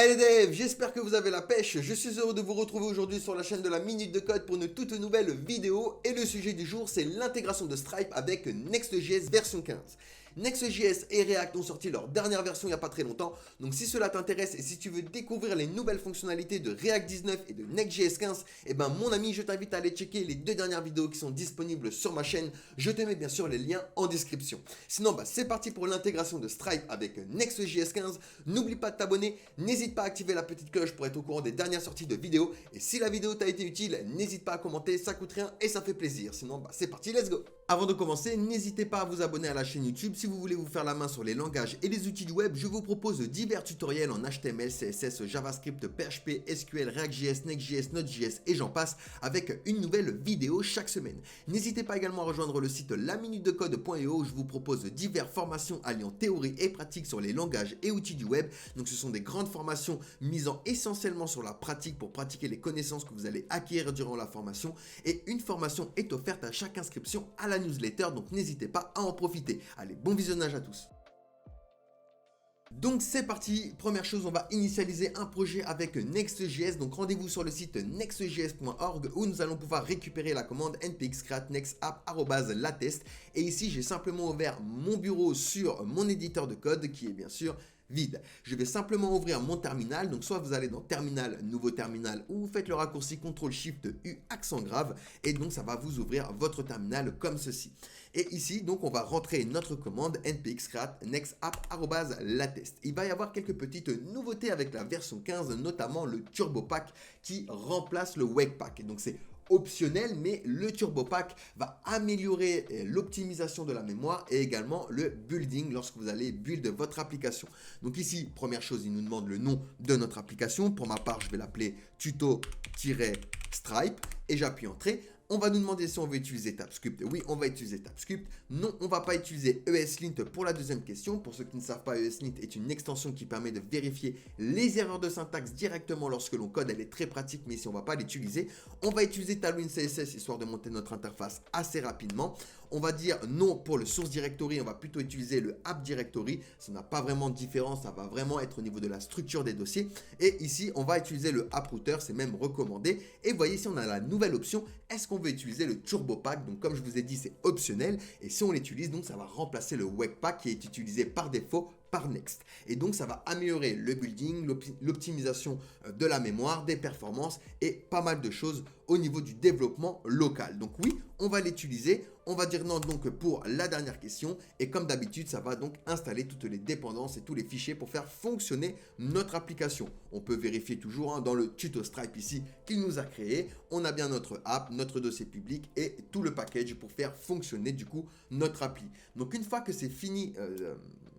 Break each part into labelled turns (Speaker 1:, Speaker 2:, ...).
Speaker 1: Allez les devs, j'espère que vous avez la pêche. Je suis heureux de vous retrouver aujourd'hui sur la chaîne de la Minute de Code pour une toute nouvelle vidéo. Et le sujet du jour, c'est l'intégration de Stripe avec Next.js version 15. Next.js et React ont sorti leur dernière version il n'y a pas très longtemps. Donc si cela t'intéresse et si tu veux découvrir les nouvelles fonctionnalités de React 19 et de Next.js 15, eh ben mon ami, je t'invite à aller checker les deux dernières vidéos qui sont disponibles sur ma chaîne. Je te mets bien sûr les liens en description. Sinon, c'est parti pour l'intégration de Stripe avec Next.js 15. N'oublie pas de t'abonner, n'hésite pas à activer la petite cloche pour être au courant des dernières sorties de vidéos. Et si la vidéo t'a été utile, n'hésite pas à commenter, ça coûte rien et ça fait plaisir. Sinon, c'est parti, let's go! Avant de commencer, n'hésitez pas à vous abonner à la chaîne YouTube. Si vous voulez vous faire la main sur les langages et les outils du web, je vous propose divers tutoriels en HTML, CSS, JavaScript, PHP, SQL, React.js, Next.js, Node.js et j'en passe avec une nouvelle vidéo chaque semaine. N'hésitez pas également à rejoindre le site laminutedecode.io où je vous propose diverses formations alliant théorie et pratique sur les langages et outils du web. Donc ce sont des grandes formations misant essentiellement sur la pratique pour pratiquer les connaissances que vous allez acquérir durant la formation. Et une formation est offerte à chaque inscription à la newsletter, donc n'hésitez pas à en profiter. Allez, bon visionnage à tous. Donc c'est parti, première chose, on va initialiser un projet avec Next.js. Donc rendez-vous sur le site nextjs.org où nous allons pouvoir récupérer la commande npx create next app@latest. Et ici j'ai simplement ouvert mon bureau sur mon éditeur de code qui est bien sûr vide. Je vais simplement ouvrir mon terminal, donc soit vous allez dans terminal, nouveau terminal, ou vous faites le raccourci CTRL-SHIFT-U accent grave, et donc ça va vous ouvrir votre terminal comme ceci. Et ici, donc on va rentrer notre commande npx create next app@latest. Il va y avoir quelques petites nouveautés avec la version 15, notamment le Turbo Pack qui remplace le Webpack. Donc c'est optionnel, mais le Turbo Pack va améliorer l'optimisation de la mémoire et également le building lorsque vous allez build votre application. Donc ici, première chose, il nous demande le nom de notre application. Pour ma part, je vais l'appeler tuto-stripe et j'appuie entrée. On va nous demander si on veut utiliser TypeScript. Oui, on va utiliser TypeScript. Non, on ne va pas utiliser ESLint pour la deuxième question. Pour ceux qui ne savent pas, ESLint est une extension qui permet de vérifier les erreurs de syntaxe directement lorsque l'on code. Elle est très pratique, mais ici, on ne va pas l'utiliser. On va utiliser Tailwind CSS histoire de monter notre interface assez rapidement. On va dire non pour le source directory. On va plutôt utiliser le app directory. Ça n'a pas vraiment de différence. Ça va vraiment être au niveau de la structure des dossiers. Et ici, on va utiliser le app router. C'est même recommandé. Et vous voyez ici, on a la nouvelle option. Est-ce qu'on veut utiliser le Turbo Pack? Donc comme je vous ai dit, c'est optionnel et si on l'utilise, donc ça va remplacer le Webpack qui est utilisé par défaut par Next. Et donc ça va améliorer le building, l'optimisation de la mémoire, des performances et pas mal de choses au niveau du développement local. Donc oui, on va l'utiliser. On va dire non donc pour la dernière question et comme d'habitude, ça va donc installer toutes les dépendances et tous les fichiers pour faire fonctionner notre application. On peut vérifier toujours dans le tuto Stripe ici qu'il nous a créé. On a bien notre app, notre dossier public et tout le package pour faire fonctionner du coup notre appli. Donc une fois que c'est fini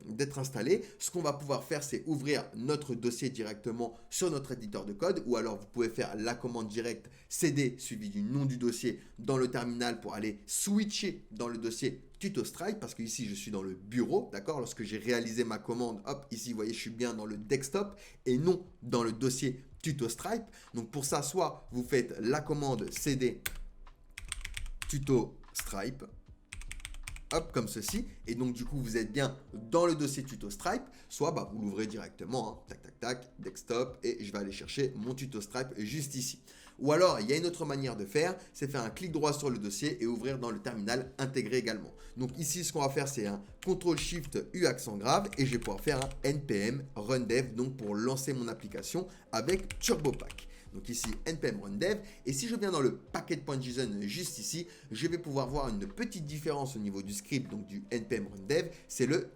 Speaker 1: d'être installé, ce qu'on va pouvoir faire, c'est ouvrir notre dossier directement sur notre éditeur de code ou alors vous pouvez faire la commande directe cd suivi du nom du dossier dans le terminal pour aller switcher dans le dossier Tuto Stripe parce que ici je suis dans le bureau, d'accord? Lorsque j'ai réalisé ma commande, hop, ici vous voyez je suis bien dans le desktop et non dans le dossier Tuto Stripe. Donc pour ça, soit vous faites la commande cd Tuto Stripe, hop, comme ceci, et donc du coup vous êtes bien dans le dossier tuto Stripe, soit vous l'ouvrez directement, tac tac tac, desktop, et je vais aller chercher mon tuto Stripe juste ici. Ou alors il y a une autre manière de faire, c'est faire un clic droit sur le dossier et ouvrir dans le terminal intégré également. Donc ici ce qu'on va faire, c'est un CTRL-SHIFT-U accent grave et je vais pouvoir faire un npm run dev donc pour lancer mon application avec Turbo Pack. Donc ici npm run dev et si je viens dans le packet.json juste ici, je vais pouvoir voir une petite différence au niveau du script donc du npm run dev, c'est le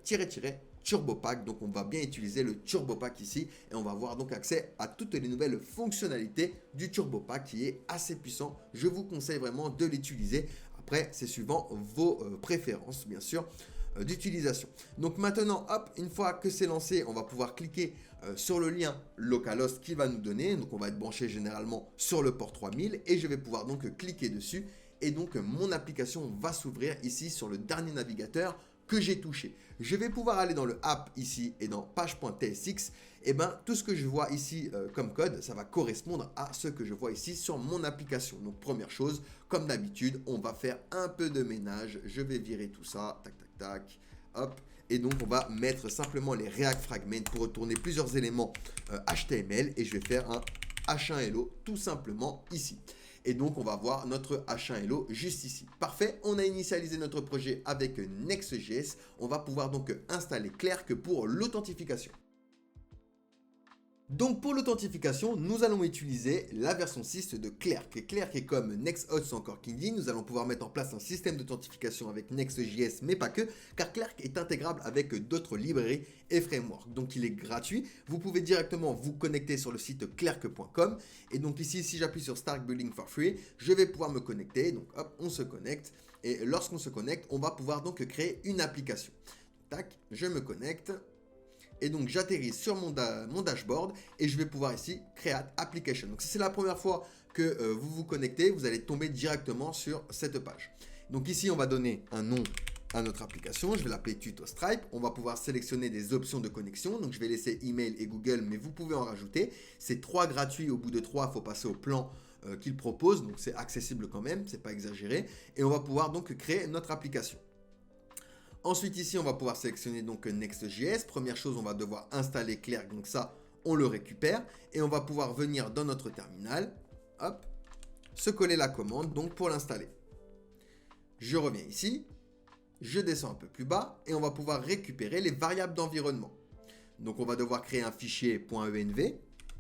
Speaker 1: Turbo Pack. Donc on va bien utiliser le Turbo Pack ici et on va avoir donc accès à toutes les nouvelles fonctionnalités du Turbo Pack qui est assez puissant. Je vous conseille vraiment de l'utiliser. Après c'est suivant vos préférences bien sûr d'utilisation. Donc maintenant, hop, une fois que c'est lancé, on va pouvoir cliquer sur le lien localhost qui va nous donner. Donc on va être branché généralement sur le port 3000 et je vais pouvoir donc cliquer dessus et donc mon application va s'ouvrir ici sur le dernier navigateur que j'ai touché. Je vais pouvoir aller dans le app ici et dans page.tsx. Et tout ce que je vois ici comme code, ça va correspondre à ce que je vois ici sur mon application. Donc première chose, comme d'habitude, on va faire un peu de ménage. Je vais virer tout ça, tac tac tac, hop. Et donc, on va mettre simplement les React Fragments pour retourner plusieurs éléments HTML. Et je vais faire un H1Hello tout simplement ici. Et donc, on va voir notre H1Hello juste ici. Parfait, on a initialisé notre projet avec Next.js. On va pouvoir donc installer Clerk pour l'authentification. Donc pour l'authentification, nous allons utiliser la version 6 de Clerk. Clerk est comme Next.Host ou encore Kindy. Nous allons pouvoir mettre en place un système d'authentification avec Next.js, mais pas que, car Clerk est intégrable avec d'autres librairies et frameworks. Donc il est gratuit. Vous pouvez directement vous connecter sur le site clerk.com. Et donc ici, si j'appuie sur Start Building for Free, je vais pouvoir me connecter. Donc hop, on se connecte. Et lorsqu'on se connecte, on va pouvoir donc créer une application. Tac, je me connecte. Et donc j'atterris sur mon dashboard et je vais pouvoir ici Create Application. Donc si c'est la première fois que vous vous connectez, vous allez tomber directement sur cette page. Donc ici on va donner un nom à notre application. Je vais l'appeler Tuto Stripe. On va pouvoir sélectionner des options de connexion. Donc je vais laisser email et Google, mais vous pouvez en rajouter. C'est 3 gratuits. Au bout de 3, il faut passer au plan qu'il propose. Donc c'est accessible quand même, c'est pas exagéré. Et on va pouvoir donc créer notre application. Ensuite, ici, on va pouvoir sélectionner donc Next.js. Première chose, on va devoir installer Clerk. Donc ça, on le récupère. Et on va pouvoir venir dans notre terminal. Hop. Se coller la commande donc pour l'installer. Je reviens ici. Je descends un peu plus bas. Et on va pouvoir récupérer les variables d'environnement. Donc on va devoir créer un fichier .env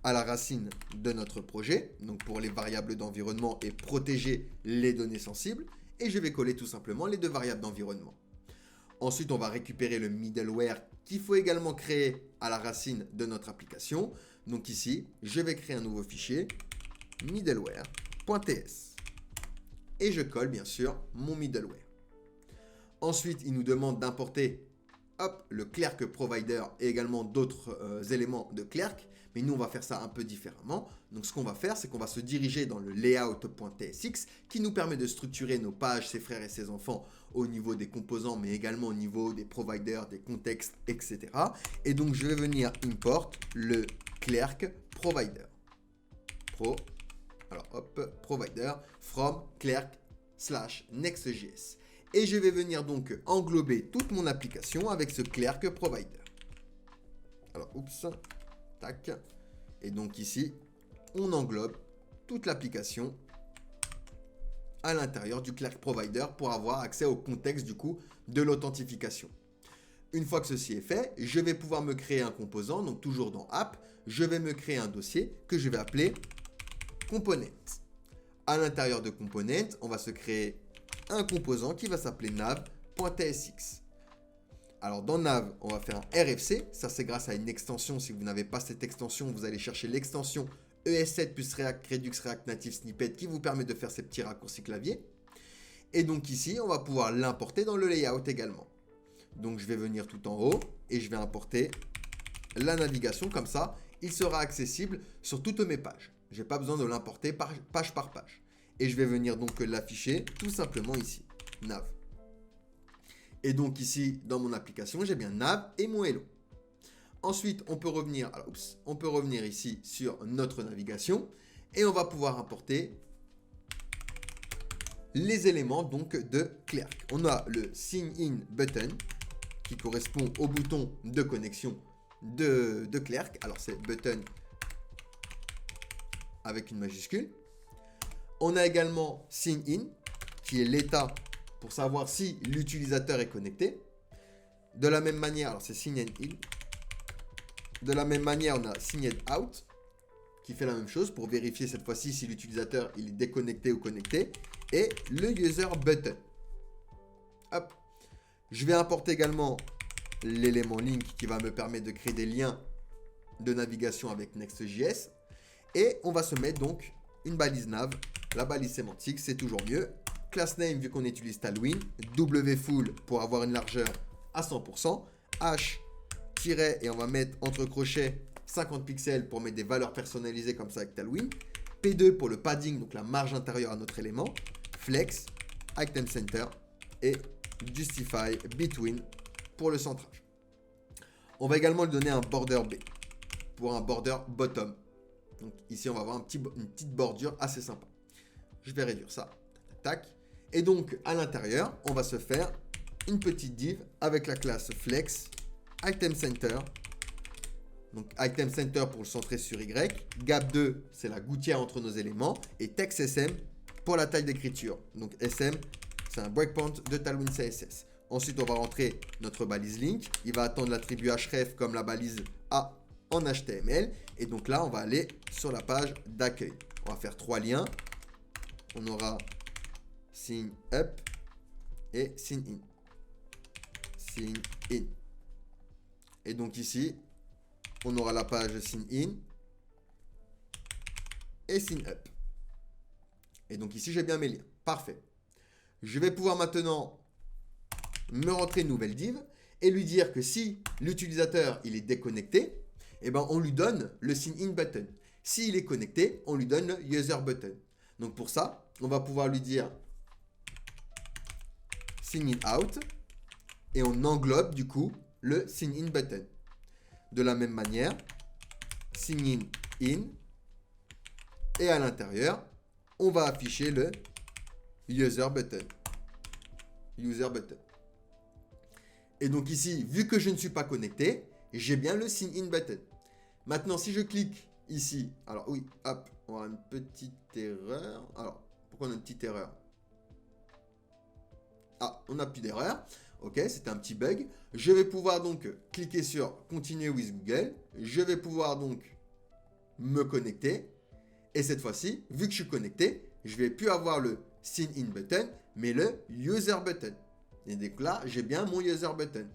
Speaker 1: à la racine de notre projet. Donc pour les variables d'environnement et protéger les données sensibles. Et je vais coller tout simplement les 2 variables d'environnement. Ensuite, on va récupérer le middleware qu'il faut également créer à la racine de notre application. Donc ici, je vais créer un nouveau fichier, middleware.ts. Et je colle bien sûr mon middleware. Ensuite, il nous demande d'importer le Clerk Provider et également d'autres éléments de Clerk. Mais nous, on va faire ça un peu différemment. Donc, ce qu'on va faire, c'est qu'on va se diriger dans le layout.tsx qui nous permet de structurer nos pages, ses frères et ses enfants au niveau des composants, mais également au niveau des providers, des contextes, etc. Et donc, je vais venir import le Clerk Provider. Provider from Clerk/Next.js. Et je vais venir donc englober toute mon application avec ce Clerk Provider. Alors, tac. Et donc ici, on englobe toute l'application à l'intérieur du Clerk Provider pour avoir accès au contexte du coup de l'authentification. Une fois que ceci est fait, je vais pouvoir me créer un composant. Donc toujours dans App, je vais me créer un dossier que je vais appeler Component. À l'intérieur de Component, on va se créer un composant qui va s'appeler nav.tsx. Alors dans nav, on va faire un RFC. Ça, c'est grâce à une extension. Si vous n'avez pas cette extension, vous allez chercher l'extension ES7 plus React Redux React Native Snippet qui vous permet de faire ces petits raccourcis clavier. Et donc ici, on va pouvoir l'importer dans le layout également. Donc je vais venir tout en haut et je vais importer la navigation. Comme ça, il sera accessible sur toutes mes pages. Je n'ai pas besoin de l'importer page par page. Et je vais venir donc l'afficher tout simplement ici, nav. Et donc ici, dans mon application, j'ai bien nav et mon hello. Ensuite, on peut revenir ici sur notre navigation et on va pouvoir importer les éléments donc de Clerk. On a le Sign In button qui correspond au bouton de connexion de Clerk. Alors c'est button avec une majuscule. On a également Sign In qui est l'état pour savoir si l'utilisateur est connecté. De la même manière, alors c'est Sign In. De la même manière, on a Sign Out qui fait la même chose pour vérifier cette fois-ci si l'utilisateur il est déconnecté ou connecté. Et le User Button. Hop. Je vais importer également l'élément Link qui va me permettre de créer des liens de navigation avec Next.js. Et on va se mettre donc une balise nav. La balise sémantique, c'est toujours mieux. Class name, vu qu'on utilise Tailwind. Wfull pour avoir une largeur à 100%. H- et on va mettre entre crochets 50 pixels pour mettre des valeurs personnalisées comme ça avec Tailwind. P2 pour le padding, donc la marge intérieure à notre élément. Flex, Item Center et Justify Between pour le centrage. On va également lui donner un border B pour un border bottom. Donc ici, on va avoir une petite bordure assez sympa. Je vais réduire ça. Tac, tac. Et donc, à l'intérieur, on va se faire une petite div avec la classe flex, item center. Donc item center pour le centrer sur Y. Gap2, c'est la gouttière entre nos éléments. Et text SM pour la taille d'écriture. Donc SM, c'est un breakpoint de Tailwind CSS. Ensuite, on va rentrer notre balise link. Il va attendre l'attribut href comme la balise A en HTML. Et donc là, on va aller sur la page d'accueil. On va faire 3 liens. On aura sign up et sign in. Sign in. Et donc ici, on aura la page sign in et sign up. Et donc ici, j'ai bien mes liens. Parfait. Je vais pouvoir maintenant me rentrer une nouvelle div et lui dire que si l'utilisateur il est déconnecté, eh ben, on lui donne le sign in button. S'il est connecté, on lui donne le user button. Donc pour ça, on va pouvoir lui dire sign in out et on englobe du coup le sign in button. De la même manière, sign in in et à l'intérieur, on va afficher le user button. User button. Et donc ici, vu que je ne suis pas connecté, j'ai bien le sign in button. Maintenant, si je clique ici, alors oui, hop, on a une petite erreur. Alors, pourquoi on a une petite erreur? Ah, on n'a plus d'erreur. Ok, c'était un petit bug. Je vais pouvoir donc cliquer sur Continue with Google. Je vais pouvoir donc me connecter. Et cette fois-ci, vu que je suis connecté, je ne vais plus avoir le sign in button, mais le user button. Et donc là, j'ai bien mon user button.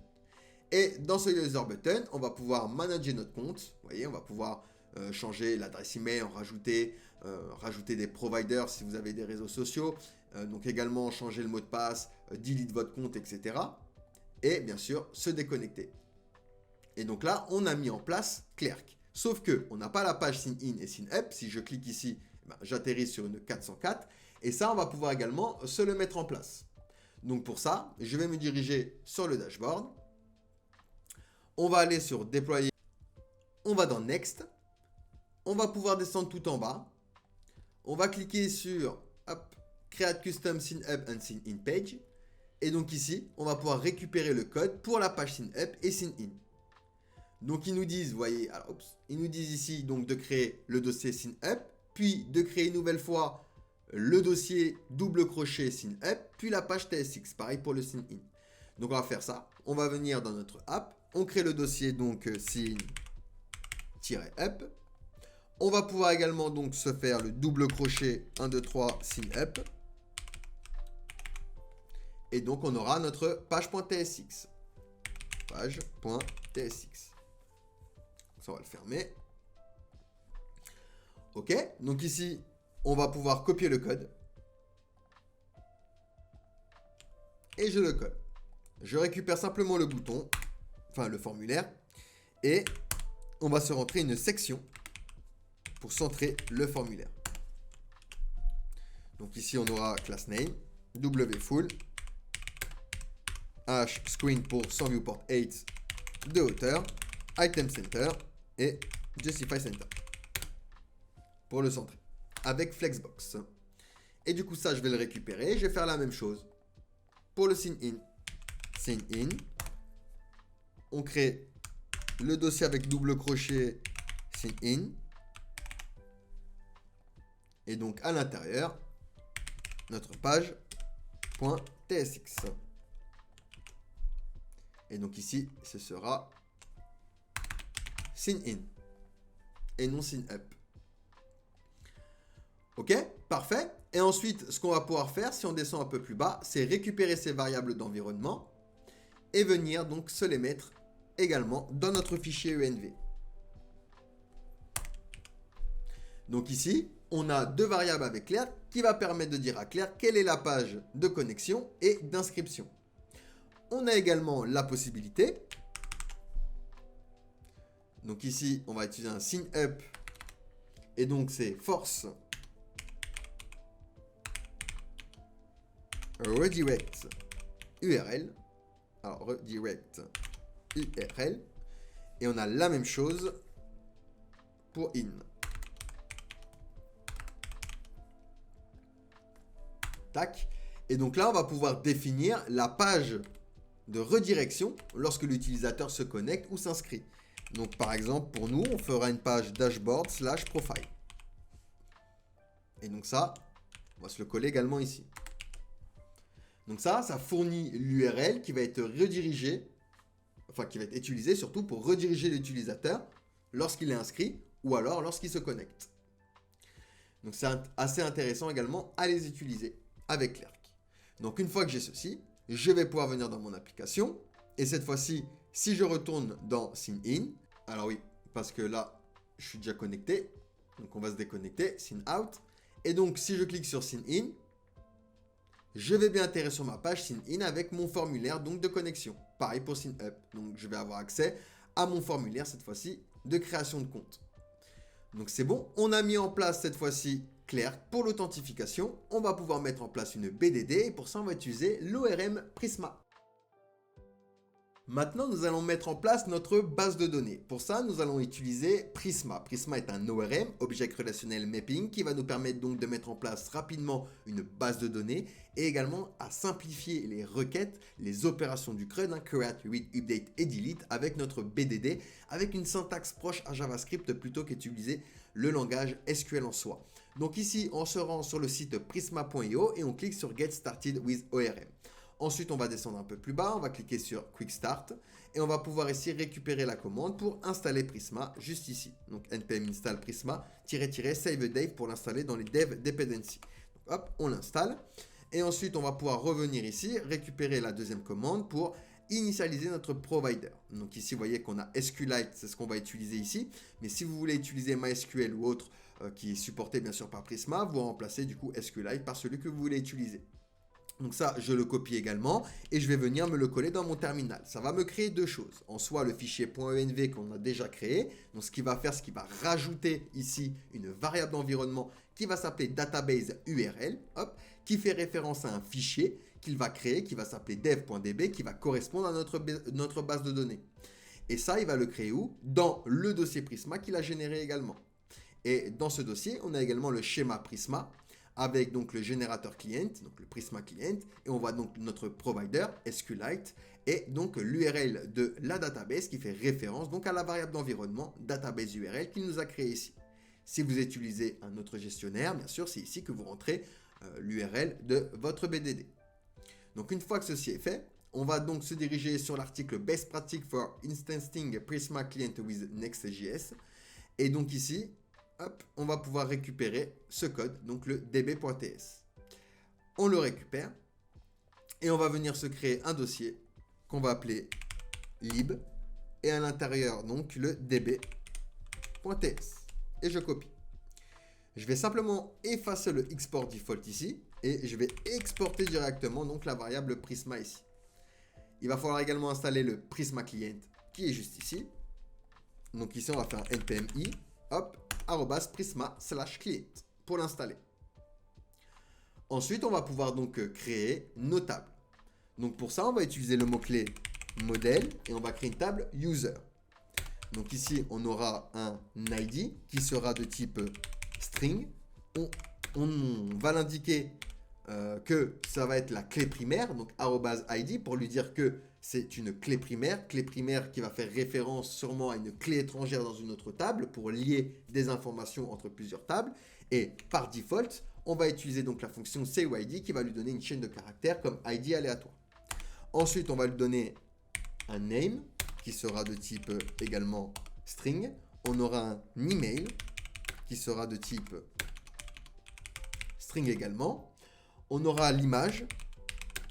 Speaker 1: Et dans ce user button, on va pouvoir manager notre compte. Vous voyez, on va pouvoir changer l'adresse email, rajouter des providers si vous avez des réseaux sociaux. Donc également changer le mot de passe, delete votre compte, etc. Et bien sûr, se déconnecter. Et donc là, on a mis en place Clerk. Sauf que on n'a pas la page sign in et sign up. Si je clique ici, j'atterris sur une 404. Et ça, on va pouvoir également se le mettre en place. Donc pour ça, je vais me diriger sur le dashboard. On va aller sur déployer. On va dans Next. On va pouvoir descendre tout en bas. On va cliquer sur Create Custom Sign Up and Sign In Page. Et donc ici, on va pouvoir récupérer le code pour la page Sign Up et Sign In. Donc ils nous disent, vous voyez, alors, ils nous disent ici donc de créer le dossier Sign Up, puis de créer une nouvelle fois le dossier double crochet Sign Up, puis la page TSX, pareil pour le Sign In. Donc on va faire ça. On va venir dans notre app, on crée le dossier donc sign-up. On va pouvoir également donc se faire le double crochet 1, 2, 3 Sign Up. Et donc on aura notre page.tsx. Page.tsx. Ça, on va le fermer. Ok, donc ici, on va pouvoir copier le code. Et je le colle. Je récupère simplement le bouton, enfin le formulaire. Et on va se rentrer une section pour centrer le formulaire. Donc ici, on aura class name, wfull, h screen pour 100 viewport 8 de hauteur, item center et justify center pour le centrer avec flexbox. Et du coup, ça, je vais le récupérer. Je vais faire la même chose pour le sign in. Sign in. On crée le dossier avec double crochet sign in. Et donc, à l'intérieur, notre page.tsx. Et donc ici, ce sera sign in et non sign up. Ok, parfait. Et ensuite, ce qu'on va pouvoir faire, si on descend un peu plus bas, c'est récupérer ces variables d'environnement et venir donc se les mettre également dans notre fichier env. Donc ici, on a deux variables avec Clerk qui va permettre de dire à Clerk quelle est la page de connexion et d'inscription. On a également la possibilité. Donc ici, on va utiliser un sign up. Et donc, c'est force redirect URL. Alors, redirect URL. Et on a la même chose pour in. Tac. Et donc là, on va pouvoir définir la page de redirection lorsque l'utilisateur se connecte ou s'inscrit. Donc par exemple, pour nous, on fera une page dashboard/profile. Et donc ça, on va se le coller également ici. Donc ça fournit l'URL qui va être redirigée, enfin qui va être utilisée surtout pour rediriger l'utilisateur lorsqu'il est inscrit ou alors lorsqu'il se connecte. Donc c'est assez intéressant également à les utiliser avec Clerk. Donc une fois que j'ai ceci, je vais pouvoir venir dans mon application. Et cette fois-ci, si je retourne dans Sign In, alors oui, parce que là, je suis déjà connecté. Donc on va se déconnecter, Sign Out. Et donc si je clique sur Sign In, je vais bien atterrir sur ma page Sign In avec mon formulaire donc de connexion. Pareil pour Sign Up. Donc je vais avoir accès à mon formulaire cette fois-ci de création de compte. Donc c'est bon, on a mis en place cette fois-ci Clerk pour l'authentification. On va pouvoir mettre en place une BDD et pour ça on va utiliser l'ORM Prisma. Maintenant, nous allons mettre en place notre base de données. Pour ça, nous allons utiliser Prisma. Prisma est un ORM, Object Relational Mapping, qui va nous permettre donc de mettre en place rapidement une base de données et également à simplifier les requêtes, les opérations du CRUD, Create, Read, Update et Delete avec notre BDD, avec une syntaxe proche à JavaScript plutôt qu'utiliser le langage SQL en soi. Donc ici, on se rend sur le site prisma.io et on clique sur Get Started with ORM. Ensuite, on va descendre un peu plus bas, on va cliquer sur Quick Start et on va pouvoir ici récupérer la commande pour installer Prisma juste ici. Donc npm install Prisma --save dev pour l'installer dans les dev dependency. Donc, hop, on l'installe et ensuite on va pouvoir revenir ici, récupérer la deuxième commande pour initialiser notre provider. Donc ici, vous voyez qu'on a SQLite, c'est ce qu'on va utiliser ici. Mais si vous voulez utiliser MySQL ou autre qui est supporté bien sûr par Prisma, vous remplacez du coup SQLite par celui que vous voulez utiliser. Donc ça, je le copie également et je vais venir me le coller dans mon terminal. Ça va me créer deux choses. En soit le fichier .env qu'on a déjà créé. Donc ce qu'il va faire, c'est qu'il va rajouter ici une variable d'environnement qui va s'appeler database URL, hop, qui fait référence à un fichier qu'il va créer, qui va s'appeler dev.db, qui va correspondre à notre base de données. Et ça, il va le créer où? Dans le dossier Prisma qu'il a généré également. Et dans ce dossier, on a également le schéma Prisma, avec donc le générateur client, donc le Prisma client, et on voit donc notre provider, SQLite, et donc l'URL de la database qui fait référence donc à la variable d'environnement database URL qu'il nous a créé ici. Si vous utilisez un autre gestionnaire, bien sûr, c'est ici que vous rentrez l'URL de votre BDD. Donc une fois que ceci est fait, on va donc se diriger sur l'article Best Practice for Instancing Prisma Client with Next.js, et donc ici, hop, on va pouvoir récupérer ce code, donc le db.ts. On le récupère et on va venir se créer un dossier qu'on va appeler lib et à l'intérieur donc le db.ts. Et je copie. Je vais simplement effacer le export default ici et je vais exporter directement donc la variable Prisma ici. Il va falloir également installer le Prisma Client qui est juste ici. Donc ici on va faire un npm i, hop, @prisma/client pour l'installer. Ensuite, on va pouvoir donc créer nos tables. Donc pour ça, on va utiliser le mot-clé modèle et on va créer une table user. Donc ici, on aura un ID qui sera de type string. On va l'indiquer que ça va être la clé primaire, donc @id pour lui dire que c'est une clé primaire qui va faire référence sûrement à une clé étrangère dans une autre table pour lier des informations entre plusieurs tables. Et par default, on va utiliser donc la fonction sayID qui va lui donner une chaîne de caractères comme ID aléatoire. Ensuite, on va lui donner un name qui sera de type également string. On aura un email qui sera de type string également. On aura l'image.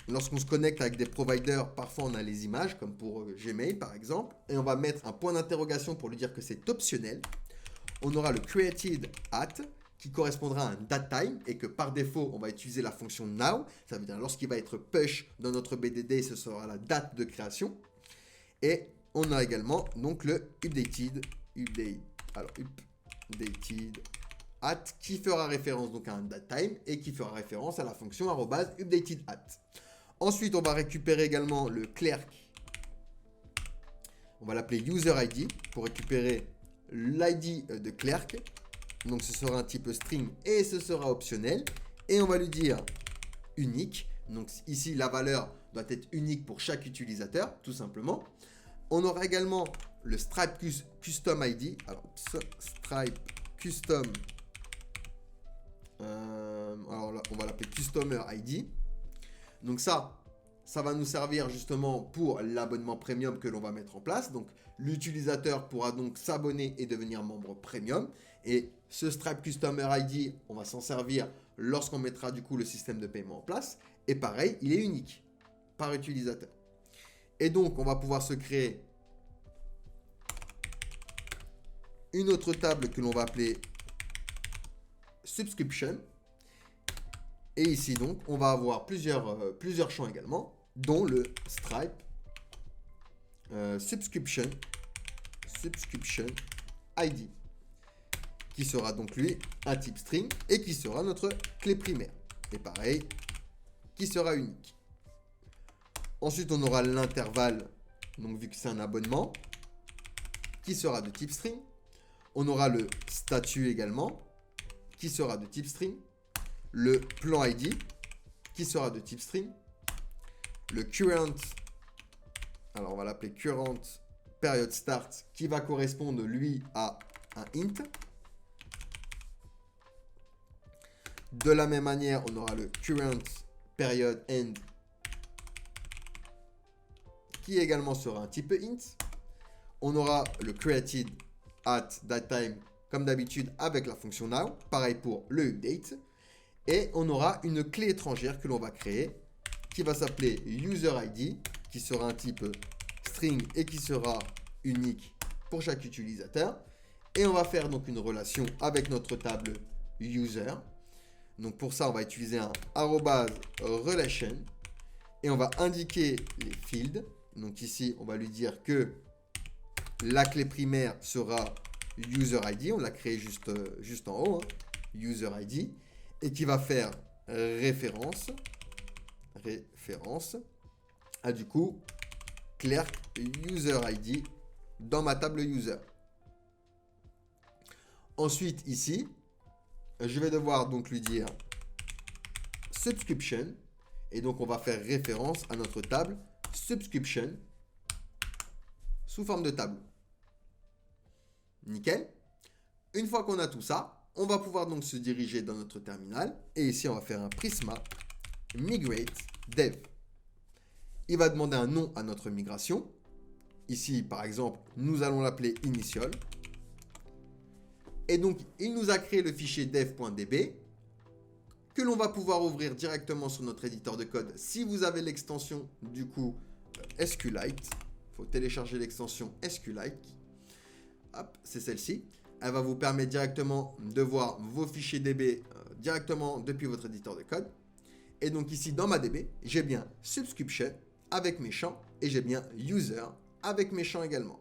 Speaker 1: Lorsqu'on se connecte avec des providers, parfois on a les images, comme pour Gmail par exemple. Et on va mettre un point d'interrogation pour lui dire que c'est optionnel. On aura le created at qui correspondra à un datetime et que par défaut, on va utiliser la fonction now. Ça veut dire lorsqu'il va être push dans notre BDD, ce sera la date de création. Et on a également donc le updated at qui fera référence donc à un datetime et qui fera référence à la fonction @updated at. Ensuite, on va récupérer également le Clerk. On va l'appeler UserID pour récupérer l'ID de Clerk. Donc, ce sera un type string et ce sera optionnel. Et on va lui dire unique. Donc, ici, la valeur doit être unique pour chaque utilisateur, tout simplement. On aura également le Stripe Custom ID. Alors, Stripe Custom. Alors là, on va l'appeler Customer ID. Donc ça va nous servir justement pour l'abonnement premium que l'on va mettre en place. Donc, l'utilisateur pourra donc s'abonner et devenir membre premium. Et ce Stripe Customer ID, on va s'en servir lorsqu'on mettra du coup le système de paiement en place. Et pareil, il est unique par utilisateur. Et donc, on va pouvoir se créer une autre table que l'on va appeler Subscription. Et ici, donc, on va avoir plusieurs champs également, dont le Stripe Subscription ID, qui sera donc lui un type string et qui sera notre clé primaire. Et pareil, qui sera unique. Ensuite, on aura l'intervalle, donc vu que c'est un abonnement, qui sera de type string. On aura le statut également, qui sera de type string. Le plan ID, qui sera de type string. Le current, alors on va l'appeler current period start, qui va correspondre lui à un int. De la même manière, on aura le current period end, qui également sera un type int. On aura le created at that time, comme d'habitude avec la fonction now. Pareil pour le update. Et on aura une clé étrangère que l'on va créer, qui va s'appeler user ID, qui sera un type string et qui sera unique pour chaque utilisateur. Et on va faire donc une relation avec notre table user. Donc pour ça, on va utiliser un @relation et on va indiquer les fields. Donc ici, on va lui dire que la clé primaire sera user ID. On l'a créé juste en haut, hein, user ID, et qui va faire référence à du coup clerk user ID dans ma table user. Ensuite ici, je vais devoir donc lui dire subscription et donc on va faire référence à notre table subscription sous forme de tableau. Nickel. Une fois qu'on a tout ça, on va pouvoir donc se diriger dans notre terminal et ici on va faire un Prisma migrate dev. Il va demander un nom à notre migration. Ici par exemple, nous allons l'appeler initial. Et donc, il nous a créé le fichier dev.db que l'on va pouvoir ouvrir directement sur notre éditeur de code. Si vous avez l'extension, du coup, SQLite, il faut télécharger l'extension SQLite. Hop, c'est celle-ci. Elle va vous permettre directement de voir vos fichiers DB directement depuis votre éditeur de code. Et donc ici, dans ma DB, j'ai bien subscription avec mes champs et j'ai bien user avec mes champs également.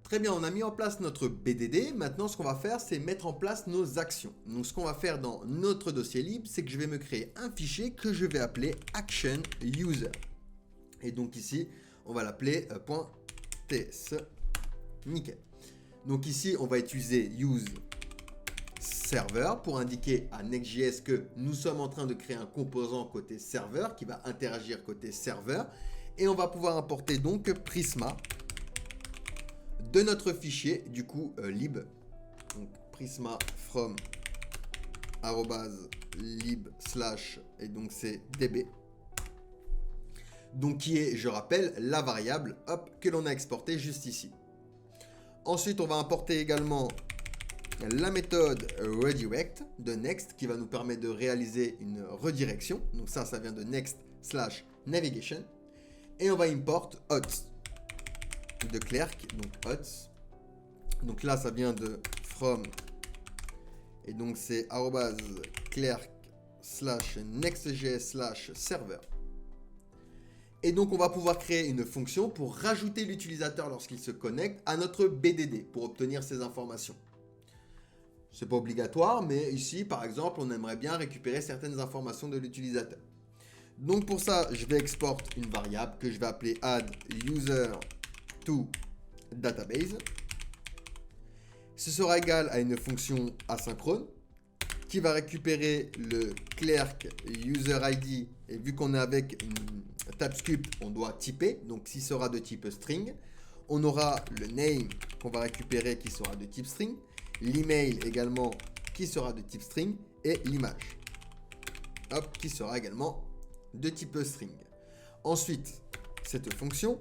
Speaker 1: Très bien, on a mis en place notre BDD. Maintenant, ce qu'on va faire, c'est mettre en place nos actions. Donc, ce qu'on va faire dans notre dossier libre, c'est que je vais me créer un fichier que je vais appeler action user. Et donc ici, on va l'appeler .ts. Nickel. Donc ici, on va utiliser use server pour indiquer à Next.js que nous sommes en train de créer un composant côté serveur qui va interagir côté serveur. Et on va pouvoir importer donc Prisma de notre fichier du coup lib. Donc Prisma from @lib/ et donc c'est db. Donc qui est, je rappelle, la variable que l'on a exportée juste ici. Ensuite, on va importer également la méthode redirect de Next qui va nous permettre de réaliser une redirection. Donc ça vient de next/navigation. Et on va import hot de clerk, donc hot. Donc là, ça vient de from. Et donc c'est @clerk/nextjs/server. Et donc, on va pouvoir créer une fonction pour rajouter l'utilisateur lorsqu'il se connecte à notre BDD pour obtenir ces informations. Ce n'est pas obligatoire, mais ici, par exemple, on aimerait bien récupérer certaines informations de l'utilisateur. Donc, pour ça, je vais exporter une variable que je vais appeler add user to database. Ce sera égal à une fonction asynchrone qui va récupérer le clerk user ID Et vu qu'on est avec une TypeScript, on doit typer. Donc, s'il sera de type string, on aura le name qu'on va récupérer qui sera de type string, l'email également qui sera de type string et l'image qui sera également de type string. Ensuite, cette fonction,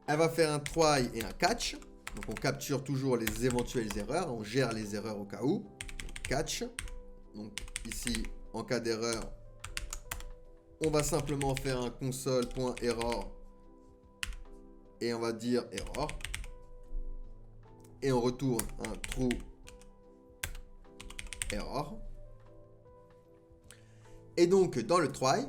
Speaker 1: elle va faire un try et un catch. Donc, on capture toujours les éventuelles erreurs. On gère les erreurs au cas où. Donc, catch. Donc, ici, en cas d'erreur, on va simplement faire un console.error et on va dire error. Et on retourne un true error. Et donc, dans le try,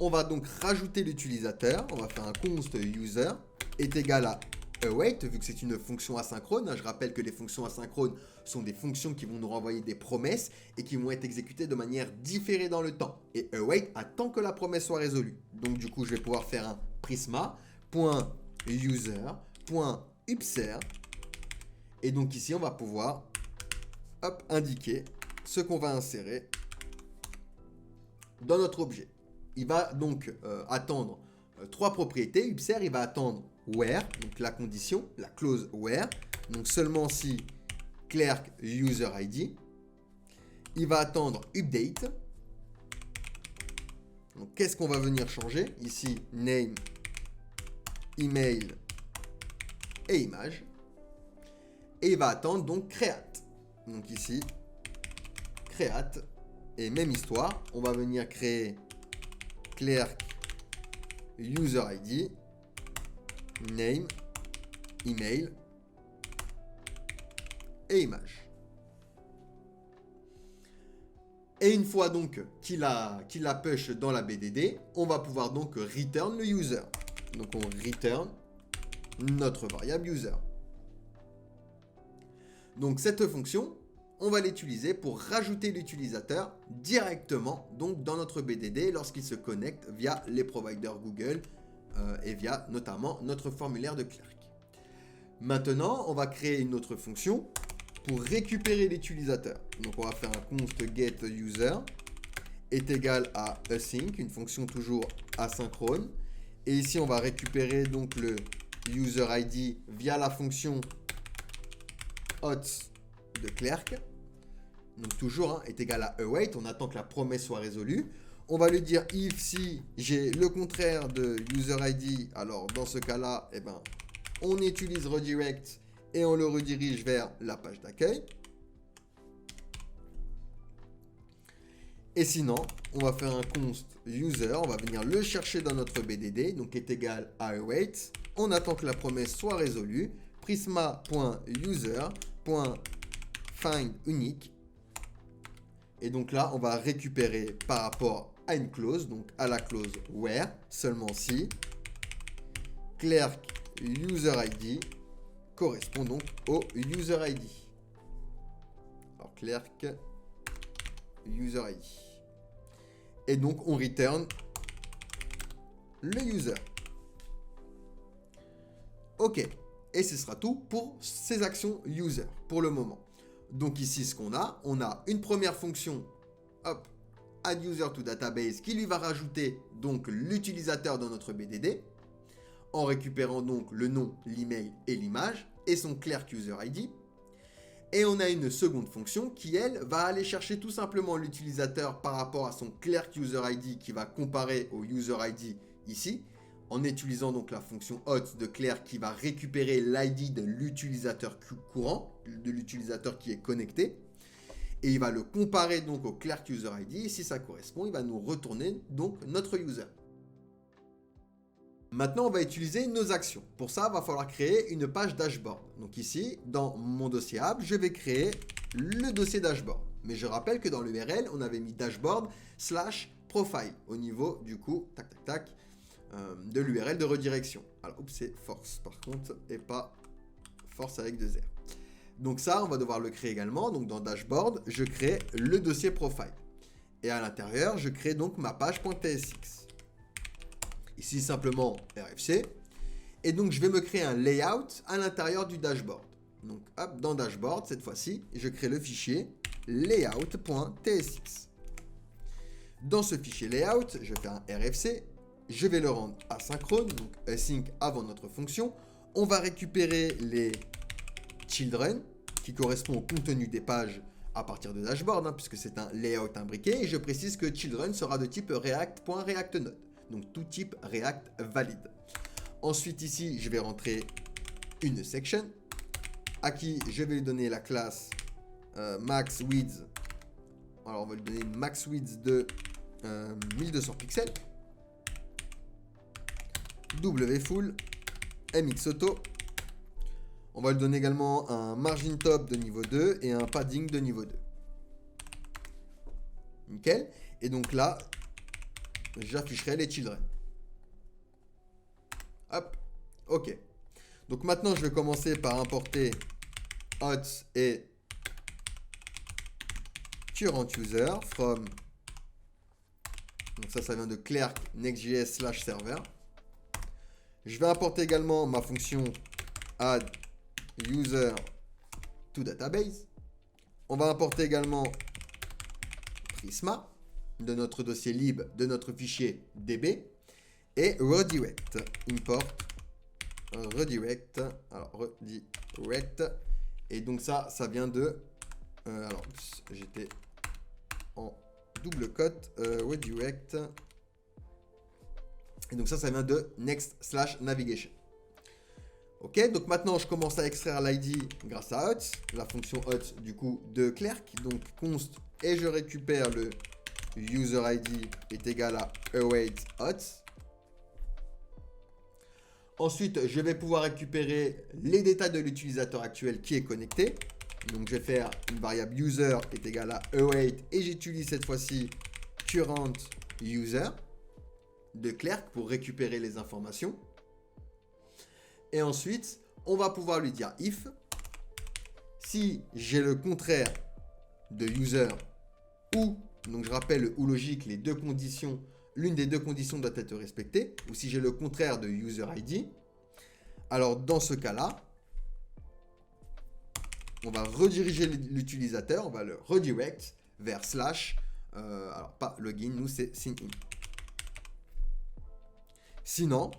Speaker 1: on va donc rajouter l'utilisateur. On va faire un const user est égal à await, vu que c'est une fonction asynchrone. Je rappelle que les fonctions asynchrones sont des fonctions qui vont nous renvoyer des promesses et qui vont être exécutées de manière différée dans le temps. Et await attend que la promesse soit résolue. Donc, du coup, je vais pouvoir faire un prisma.user.upser. Et donc, ici, on va pouvoir indiquer ce qu'on va insérer dans notre objet. Il va donc attendre trois propriétés. Upser, il va attendre where, donc la condition, la clause where, donc seulement si clerk user ID. Il va attendre update. Donc qu'est-ce qu'on va venir changer? Ici, name, email et image. Et il va attendre donc create. Donc ici, create. Et même histoire, on va venir créer clerk user ID, name, email et image. Et une fois donc qu'il a push dans la BDD, on va pouvoir donc return le user. Donc on return notre variable user. Donc cette fonction, on va l'utiliser pour rajouter l'utilisateur directement donc dans notre BDD lorsqu'il se connecte via les providers Google et via notamment notre formulaire de clerk. Maintenant, on va créer une autre fonction pour récupérer l'utilisateur. Donc on va faire un const get user est égal à async, une fonction toujours asynchrone. Et ici, on va récupérer donc le user ID via la fonction hot de clerk. Donc toujours est égal à await, on attend que la promesse soit résolue. On va lui dire if si j'ai le contraire de user ID, alors dans ce cas-là, eh ben, on utilise redirect et on le redirige vers la page d'accueil. Et sinon, on va faire un const user, on va venir le chercher dans notre BDD, donc est égal à await. On attend que la promesse soit résolue. Prisma.user.find unique. Et donc là, on va récupérer par rapport à une clause, donc à la clause where, seulement si clerk user ID correspond donc au user ID. Alors clerk user ID. Et donc on return le user. Ok. Et ce sera tout pour ces actions user pour le moment. Donc ici, ce qu'on a, on a une première fonction, hop, add user to database, qui lui va rajouter donc l'utilisateur dans notre BDD, en récupérant donc le nom, l'email et l'image, et son clerk user ID. Et on a une seconde fonction qui, elle, va aller chercher tout simplement l'utilisateur par rapport à son clerk user ID qui va comparer au user ID ici, en utilisant donc la fonction hot de clerk qui va récupérer l'ID de l'utilisateur courant, de l'utilisateur qui est connecté. Et il va le comparer donc au clerk user ID. Et si ça correspond, il va nous retourner donc notre user. Maintenant, on va utiliser nos actions. Pour ça, il va falloir créer une page dashboard. Donc ici, dans mon dossier app, je vais créer le dossier dashboard. Mais je rappelle que dans l'URL, on avait mis dashboard/profile au niveau du coup, tac, tac, tac, de l'URL de redirection. Alors, oups, c'est force par contre, et pas force avec 2 R. Donc ça, on va devoir le créer également. Donc dans dashboard, je crée le dossier profile. Et à l'intérieur, je crée donc ma page.tsx. Ici, simplement RFC. Et donc, je vais me créer un layout à l'intérieur du dashboard. Donc, hop, dans dashboard, cette fois-ci, je crée le fichier layout.tsx. Dans ce fichier layout, je vais faire un RFC, je vais le rendre asynchrone, donc async avant notre fonction. On va récupérer les children, qui correspondent au contenu des pages à partir de dashboard, puisque c'est un layout imbriqué, et je précise que children sera de type react.reactNode, donc tout type React valide. Ensuite ici, je vais rentrer une section, à qui je vais lui donner la classe max width. Alors on va lui donner une max width de 1200 pixels, wfull, mxauto. On va lui donner également un margin top de niveau 2 et un padding de niveau 2. Nickel. Et donc là, j'afficherai les children. Hop. OK. Donc maintenant, je vais commencer par importer hot et current user from. Donc ça vient de Clerk Next.js/server. Je vais importer également ma fonction add user to database. On va importer également Prisma de notre dossier lib de notre fichier db et redirect import redirect. Alors redirect, et donc ça vient de alors j'étais en double cote, redirect, et donc ça vient de next/navigation. Ok, donc maintenant je commence à extraire l'ID grâce à hot, la fonction hot du coup de Clerk, donc const, et je récupère le user ID est égal à await hot. Ensuite, je vais pouvoir récupérer les détails de l'utilisateur actuel qui est connecté. Donc je vais faire une variable user est égal à await, et j'utilise cette fois-ci current user de Clerk pour récupérer les informations. Et ensuite, on va pouvoir lui dire if. Si j'ai le contraire de user ou, donc je rappelle ou logique, les deux conditions, l'une des deux conditions doit être respectée, ou si j'ai le contraire de user ID, alors dans ce cas-là, on va rediriger l'utilisateur, on va le redirect vers slash, alors pas login, nous c'est sign in. Sinon,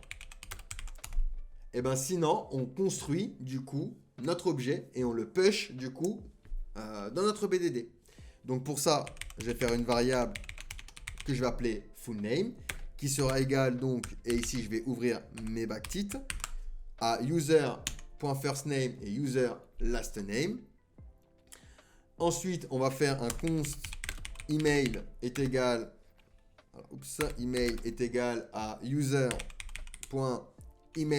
Speaker 1: sinon, on construit du coup notre objet et on le push du coup dans notre BDD. Donc pour ça, je vais faire une variable que je vais appeler full name qui sera égale donc, et ici je vais ouvrir mes backtitres, à user.firstName et user.lastName. Ensuite, on va faire un const email est égal, alors, email est égal à user.email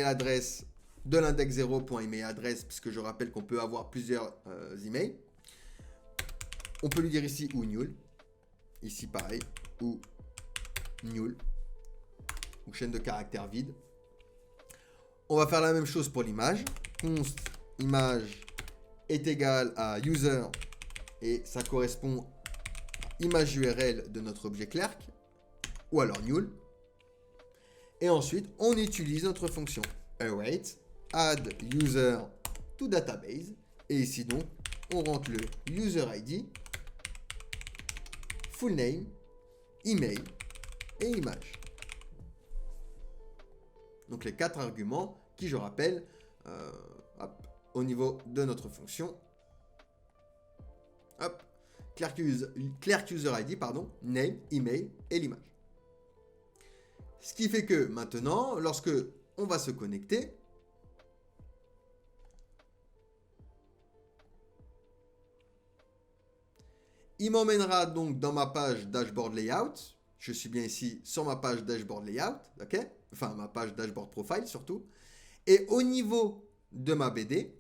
Speaker 1: adresse de l'index 0.email adresse, puisque je rappelle qu'on peut avoir plusieurs emails. On peut lui dire ici ou nul, ici pareil, ou nul, ou chaîne de caractères vide. On va faire la même chose pour l'image. Const image est égal à user, et ça correspond à image URL de notre objet Clerk, ou alors nul. Et ensuite, on utilise notre fonction await, add user to database, et ici donc, on rentre le user ID, full name, email et image. Donc les quatre arguments qui, je rappelle, au niveau de notre fonction, Clerk user ID, name, email et l'image. Ce qui fait que maintenant, lorsque on va se connecter, il m'emmènera donc dans ma page dashboard layout. Je suis bien ici sur ma page dashboard layout, ok? Enfin, ma page dashboard profile surtout. Et au niveau de ma BD,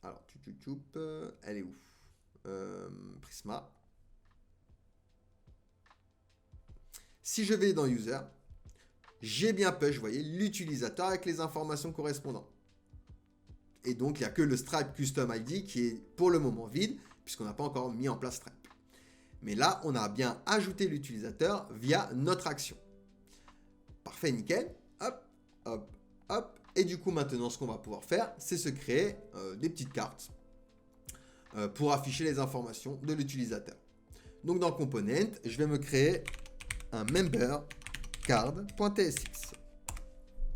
Speaker 1: alors, elle est où? Prisma. Si je vais dans user, j'ai bien push, vous voyez, l'utilisateur avec les informations correspondantes. Et donc, il n'y a que le Stripe Custom ID qui est pour le moment vide, puisqu'on n'a pas encore mis en place Stripe. Mais là, on a bien ajouté l'utilisateur via notre action. Parfait, nickel. Hop, hop, hop. Et du coup, maintenant, ce qu'on va pouvoir faire, c'est se créer des petites cartes pour afficher les informations de l'utilisateur. Donc dans component, je vais me créer un member card.tsx.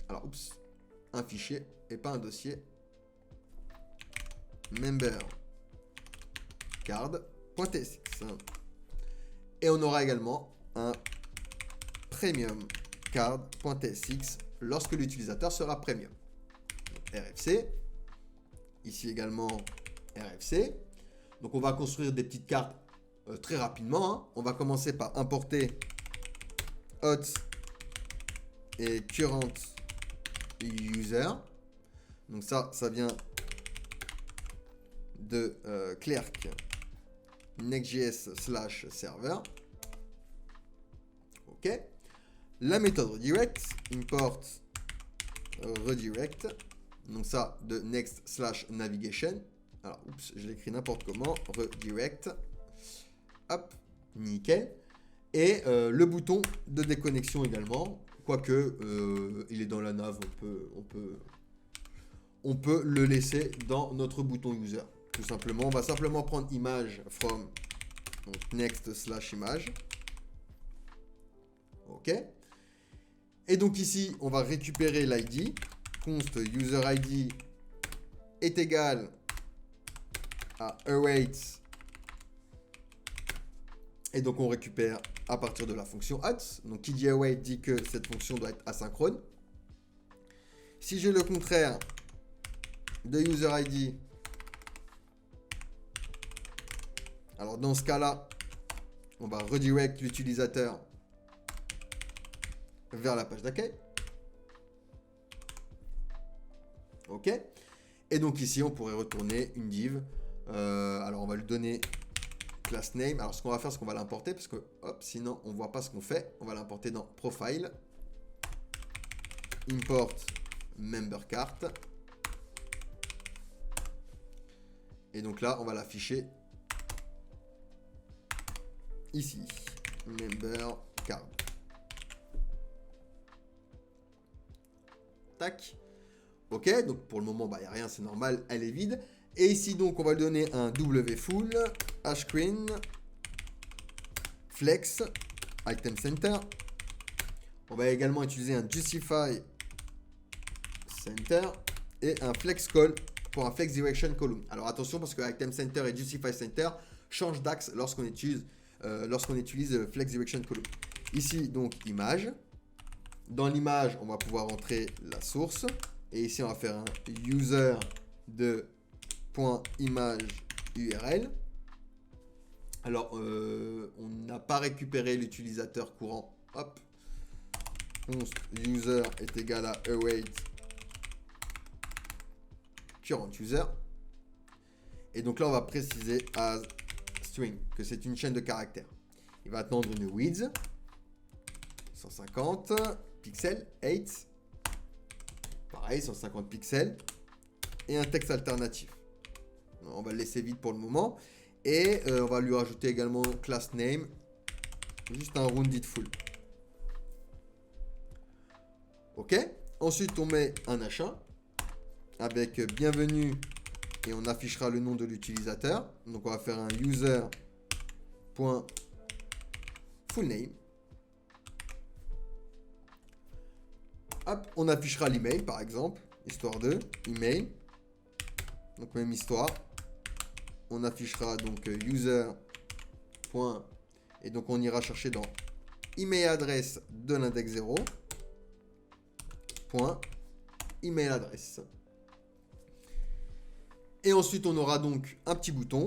Speaker 1: Alors, oups, un fichier et pas un dossier. Member card.tsx. Et on aura également un premium card.tsx lorsque l'utilisateur sera premium. RFC. Ici également RFC. Donc on va construire des petites cartes très rapidement. Hein. On va commencer par importer hot et current user. Donc ça vient de clerk next.js/server. OK. La méthode redirect, import redirect. Donc ça de next/navigation. Alors, oups, je l'écris n'importe comment. Redirect. Hop, nickel. Et le bouton de déconnexion également. Quoique, il est dans la nav, on peut le laisser dans notre bouton user. Tout simplement, on va simplement prendre image from next/image. OK. Et donc ici, on va récupérer l'ID. Const user ID est égal à await. Et donc on récupère à partir de la fonction hot. Donc qui dit await dit que cette fonction doit être asynchrone. Si j'ai le contraire de user ID, alors dans ce cas-là, on va redirect l'utilisateur vers la page d'accueil. OK. Et donc ici, on pourrait retourner une div. Alors on va lui donner class name. Alors ce qu'on va faire, c'est qu'on va l'importer parce que hop, sinon on voit pas ce qu'on fait. On va l'importer dans profile. Import member cart. Et donc là, on va l'afficher ici. Member card. Tac. OK, donc pour le moment, il n'y a rien, c'est normal, elle est vide. Et ici, donc, on va lui donner un wfull, hscreen, flex, item center. On va également utiliser un justify center et un flex call pour un flex direction column. Alors attention parce que item center et justify center changent d'axe lorsqu'on utilise flex direction column. Ici, donc, image. Dans l'image, on va pouvoir entrer la source. Et ici, on va faire un user de .image URL. Alors, on n'a pas récupéré l'utilisateur courant. Hop. Const user est égal à await current user. Et donc là, on va préciser as string, que c'est une chaîne de caractères. Il va attendre une width 150 pixels, 8. Pareil, 150 pixels. Et un texte alternatif. On va le laisser vide pour le moment. Et on va lui rajouter également class name. Juste un rounded full. OK. Ensuite, on met un H1 avec bienvenue et on affichera le nom de l'utilisateur. Donc, on va faire un user.fullname. Hop, on affichera l'email par exemple, histoire de email. Donc, même histoire. On affichera donc user. Et donc, on ira chercher dans email adresse de l'index 0. Email adresse. Et ensuite, on aura donc un petit bouton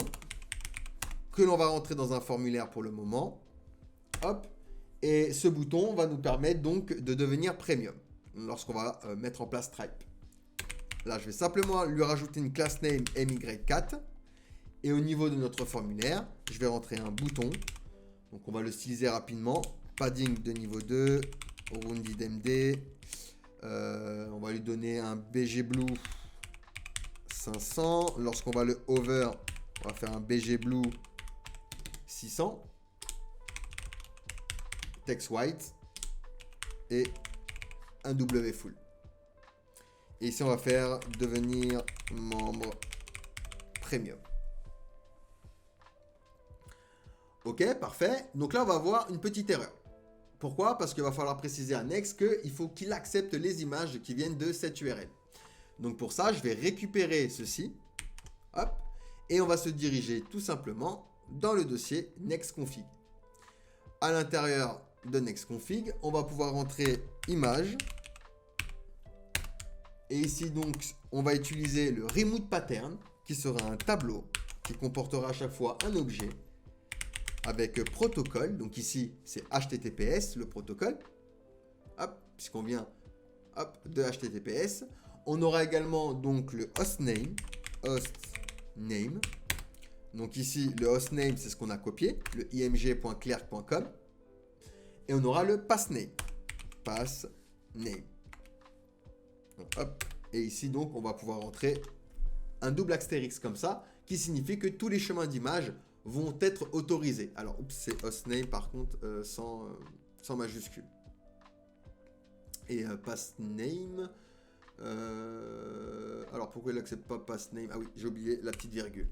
Speaker 1: que l'on va rentrer dans un formulaire pour le moment. Hop. Et ce bouton va nous permettre donc de devenir premium lorsqu'on va mettre en place Stripe. Là, je vais simplement lui rajouter une class name my4. Et au niveau de notre formulaire, je vais rentrer un bouton. Donc, on va le styliser rapidement. Padding de niveau 2. Rounded MD. On va lui donner un BG Blue 500. Lorsqu'on va le hover, on va faire un BG Blue 600. Text white. Et un wfull. Et ici, on va faire devenir membre premium. Ok, parfait. Donc là, on va avoir une petite erreur. Pourquoi? Parce qu'il va falloir préciser à Next qu'il faut qu'il accepte les images qui viennent de cette URL. Donc pour ça, je vais récupérer ceci. Hop. Et on va se diriger tout simplement dans le dossier nextconfig. À l'intérieur de nextconfig, on va pouvoir rentrer image. Et ici donc, on va utiliser le remove pattern qui sera un tableau qui comportera à chaque fois un objet avec protocole. Donc ici, c'est HTTPS, le protocole. Hop, puisqu'on vient de HTTPS. On aura également donc le hostname. Donc ici, le hostname, c'est ce qu'on a copié, le img.clerk.com. Et on aura le passname. Donc, hop. Et ici, donc, on va pouvoir rentrer un double astérix comme ça, qui signifie que tous les chemins d'image vont être autorisés. Alors, c'est hostname, par contre, sans majuscule. Et passname... alors, pourquoi il n'accepte pas passname? Ah oui, j'ai oublié la petite virgule.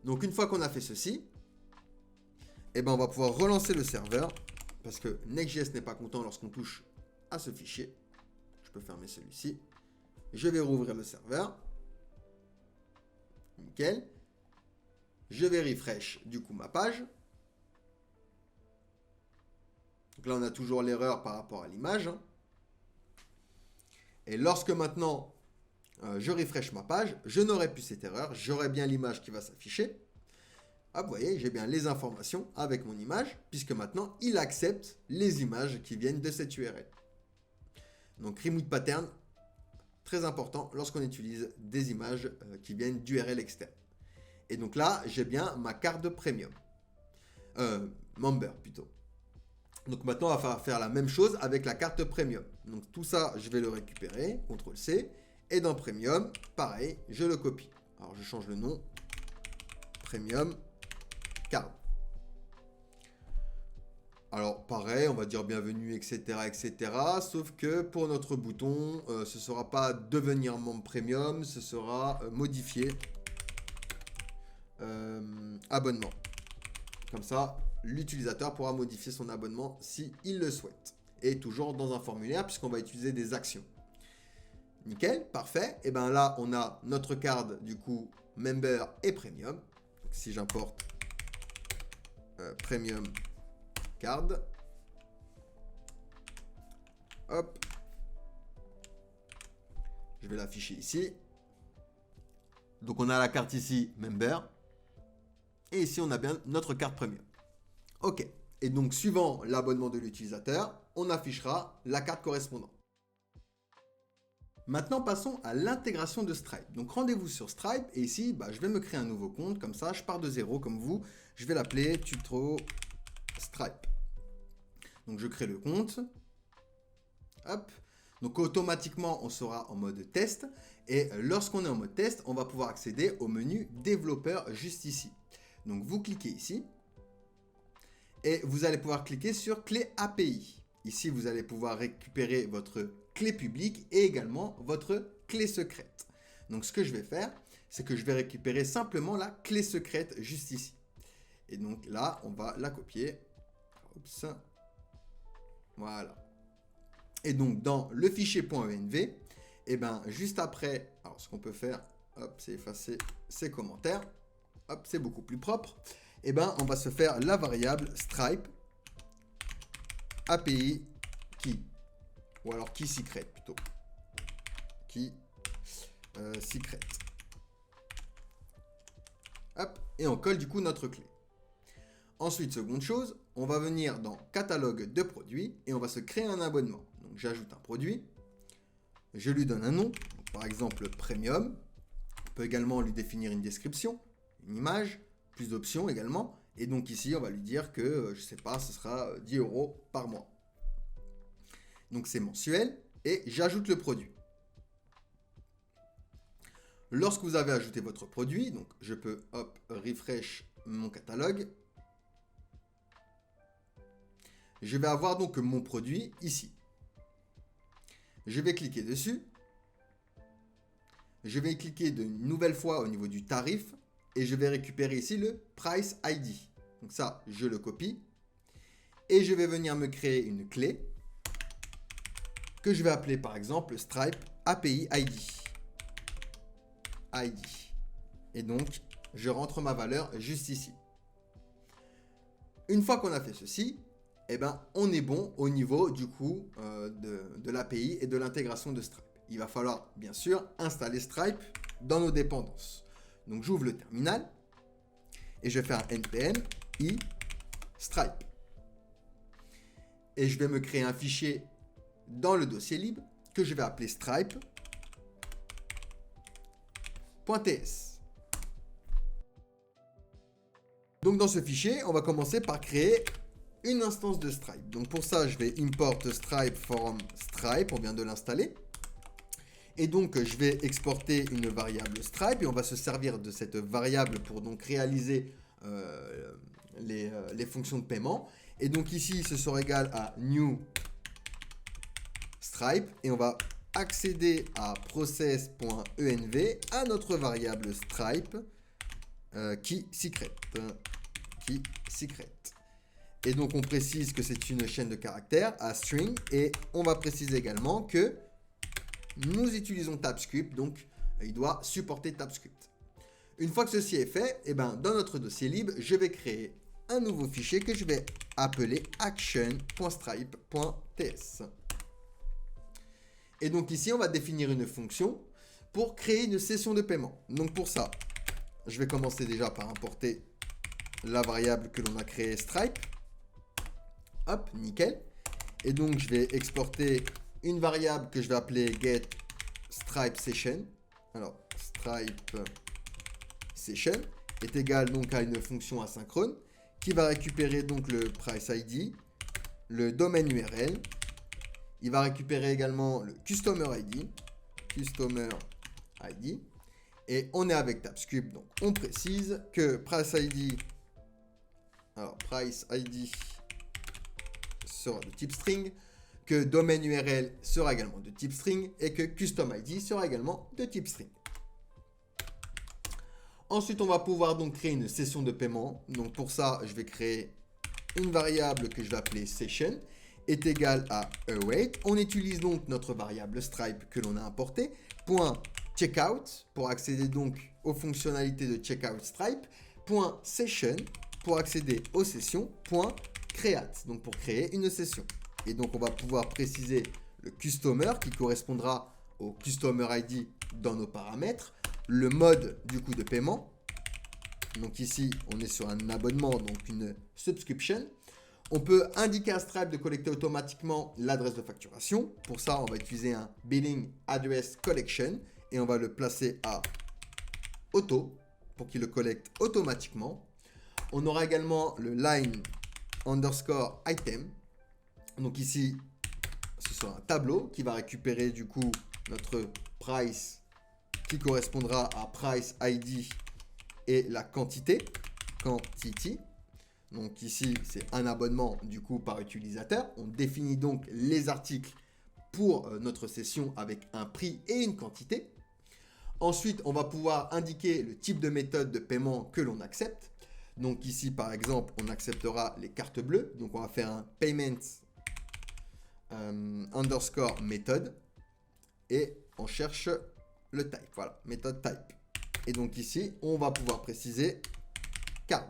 Speaker 1: Donc, une fois qu'on a fait ceci, eh ben, on va pouvoir relancer le serveur, parce que Next.js n'est pas content lorsqu'on touche à ce fichier. Je peux fermer celui-ci. Je vais rouvrir le serveur. Nickel. Je vais refresh du coup ma page. Donc là, on a toujours l'erreur par rapport à l'image. Et lorsque maintenant je refresh ma page, je n'aurai plus cette erreur. J'aurai bien l'image qui va s'afficher. Ah, vous voyez, j'ai bien les informations avec mon image, puisque maintenant, il accepte les images qui viennent de cette URL. Donc, remove pattern, très important lorsqu'on utilise des images qui viennent d'URL externe. Et donc là, j'ai bien ma carte premium. Member plutôt. Donc maintenant, on va falloir faire la même chose avec la carte premium. Donc tout ça, je vais le récupérer, CTRL-C. Et dans premium, pareil, je le copie. Alors je change le nom. Premium card. Alors pareil, on va dire bienvenue, etc., etc. Sauf que pour notre bouton, ce ne sera pas devenir membre premium, ce sera modifier abonnement. Comme ça, l'utilisateur pourra modifier son abonnement s'il le souhaite. Et toujours dans un formulaire puisqu'on va utiliser des actions. Nickel, parfait. Et bien là, on a notre card du coup member et premium. Donc, si j'importe premium card, hop, je vais l'afficher ici. Donc on a la carte ici member. Et ici, on a bien notre carte premium. OK. Et donc, suivant l'abonnement de l'utilisateur, on affichera la carte correspondante. Maintenant, passons à l'intégration de Stripe. Donc, rendez-vous sur Stripe. Et ici, je vais me créer un nouveau compte. Comme ça, je pars de zéro comme vous. Je vais l'appeler Tuto Stripe. Donc, je crée le compte. Hop. Donc, automatiquement, on sera en mode test. Et lorsqu'on est en mode test, on va pouvoir accéder au menu développeur juste ici. Donc, vous cliquez ici et vous allez pouvoir cliquer sur clé API. Ici, vous allez pouvoir récupérer votre clé publique et également votre clé secrète. Donc, ce que je vais faire, c'est que je vais récupérer simplement la clé secrète juste ici. Et donc là, on va la copier. Oups. Voilà. Et donc, dans le fichier .env, et juste après, alors ce qu'on peut faire, hop, c'est effacer ces commentaires. Hop, c'est beaucoup plus propre. Et on va se faire la variable Stripe API key. Ou alors key secret plutôt. Key secret. Hop, et on colle du coup notre clé. Ensuite, seconde chose, on va venir dans catalogue de produits et on va se créer un abonnement. Donc j'ajoute un produit. Je lui donne un nom, donc, par exemple premium. On peut également lui définir une description, une image, plus d'options également. Et donc ici, on va lui dire que, je sais pas, ce sera 10 € par mois. Donc c'est mensuel et j'ajoute le produit. Lorsque vous avez ajouté votre produit, donc je peux hop, refresh mon catalogue. Je vais avoir donc mon produit ici. Je vais cliquer dessus. Je vais cliquer de nouvelle fois au niveau du tarif. et je vais récupérer ici le price ID. Donc ça, je le copie et je vais venir me créer une clé que je vais appeler par exemple Stripe API ID. Et donc, je rentre ma valeur juste ici. Une fois qu'on a fait ceci, eh ben, on est bon au niveau du coup de l'API et de l'intégration de Stripe. Il va falloir bien sûr installer Stripe dans nos dépendances. Donc j'ouvre le terminal et je vais faire un npm i Stripe. Et je vais me créer un fichier dans le dossier lib que je vais appeler stripe.ts. Donc dans ce fichier, on va commencer par créer une instance de Stripe. Donc pour ça, je vais import Stripe from Stripe, on vient de l'installer. Et donc je vais exporter une variable Stripe et on va se servir de cette variable pour donc réaliser les fonctions de paiement. Et donc ici, ce sera égal à new Stripe et on va accéder à process.env à notre variable Stripe key secret. Et donc on précise que c'est une chaîne de caractères à string et on va préciser également que nous utilisons TypeScript, donc il doit supporter TypeScript. Une fois que ceci est fait, eh ben, dans notre dossier lib, je vais créer un nouveau fichier que je vais appeler action.stripe.ts. Et donc ici, on va définir une fonction pour créer une session de paiement. Donc pour ça, je vais commencer déjà par importer la variable que l'on a créée Stripe. Hop, nickel. Et donc je vais exporter une variable que je vais appeler get Stripe session. Alors Stripe session est égal donc à une fonction asynchrone qui va récupérer donc le price ID, le domaine URL. Il va récupérer également le customer ID, et on est avec TypeScript, donc on précise que price ID sera de type string, que domaine URL sera également de type string et que custom ID sera également de type string. Ensuite, on va pouvoir donc créer une session de paiement. Donc pour ça, je vais créer une variable que je vais appeler session est égale à await. On utilise donc notre variable Stripe que l'on a importée, .checkout pour accéder donc aux fonctionnalités de checkout Stripe, .session pour accéder aux sessions, .create donc pour créer une session. Et donc on va pouvoir préciser le customer qui correspondra au customer ID dans nos paramètres, le mode du coup de paiement. Donc ici, on est sur un abonnement, donc une subscription. On peut indiquer à Stripe de collecter automatiquement l'adresse de facturation. Pour ça, on va utiliser un billing address collection et on va le placer à auto pour qu'il le collecte automatiquement. On aura également le line underscore item. Donc ici, ce sera un tableau qui va récupérer du coup notre price qui correspondra à price ID et la quantité, quantity. Donc ici, c'est un abonnement du coup par utilisateur. On définit donc les articles pour notre session avec un prix et une quantité. Ensuite, on va pouvoir indiquer le type de méthode de paiement que l'on accepte. Donc ici, par exemple, on acceptera les cartes bleues. Donc on va faire un payment underscore méthode et on cherche le type. Voilà, méthode type. Et donc ici, on va pouvoir préciser card.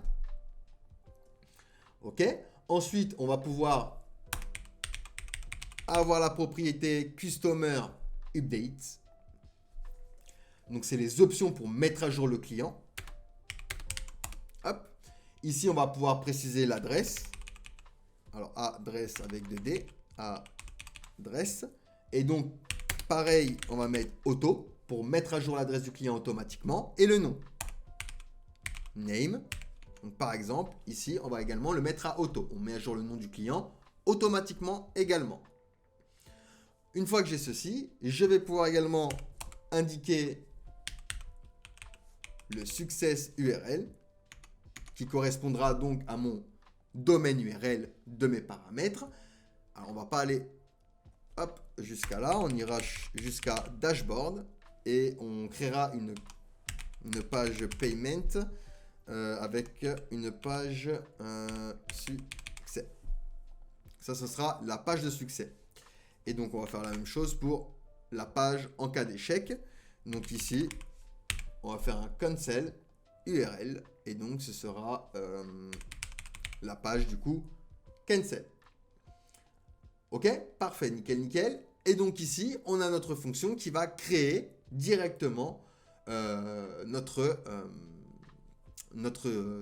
Speaker 1: OK. Ensuite, on va pouvoir avoir la propriété customer update. Donc, c'est les options pour mettre à jour le client. Hop. Ici, on va pouvoir préciser l'adresse. Alors, adresse avec 2D. Adresse. Et donc, pareil, on va mettre auto pour mettre à jour l'adresse du client automatiquement. Et le nom. Name. Donc, par exemple, ici, on va également le mettre à auto. On met à jour le nom du client automatiquement également. Une fois que j'ai ceci, je vais pouvoir également indiquer le success URL qui correspondra donc à mon domaine URL de mes paramètres. Alors, on ne va pas aller jusqu'à là. On ira jusqu'à dashboard et on créera une une page payment avec une page succès. Ça, ce sera la page de succès. Et donc, on va faire la même chose pour la page en cas d'échec. Donc ici, on va faire un cancel URL. Et donc, ce sera la page du coup cancel. Ok, parfait, nickel, nickel. Et donc ici, on a notre fonction qui va créer directement notre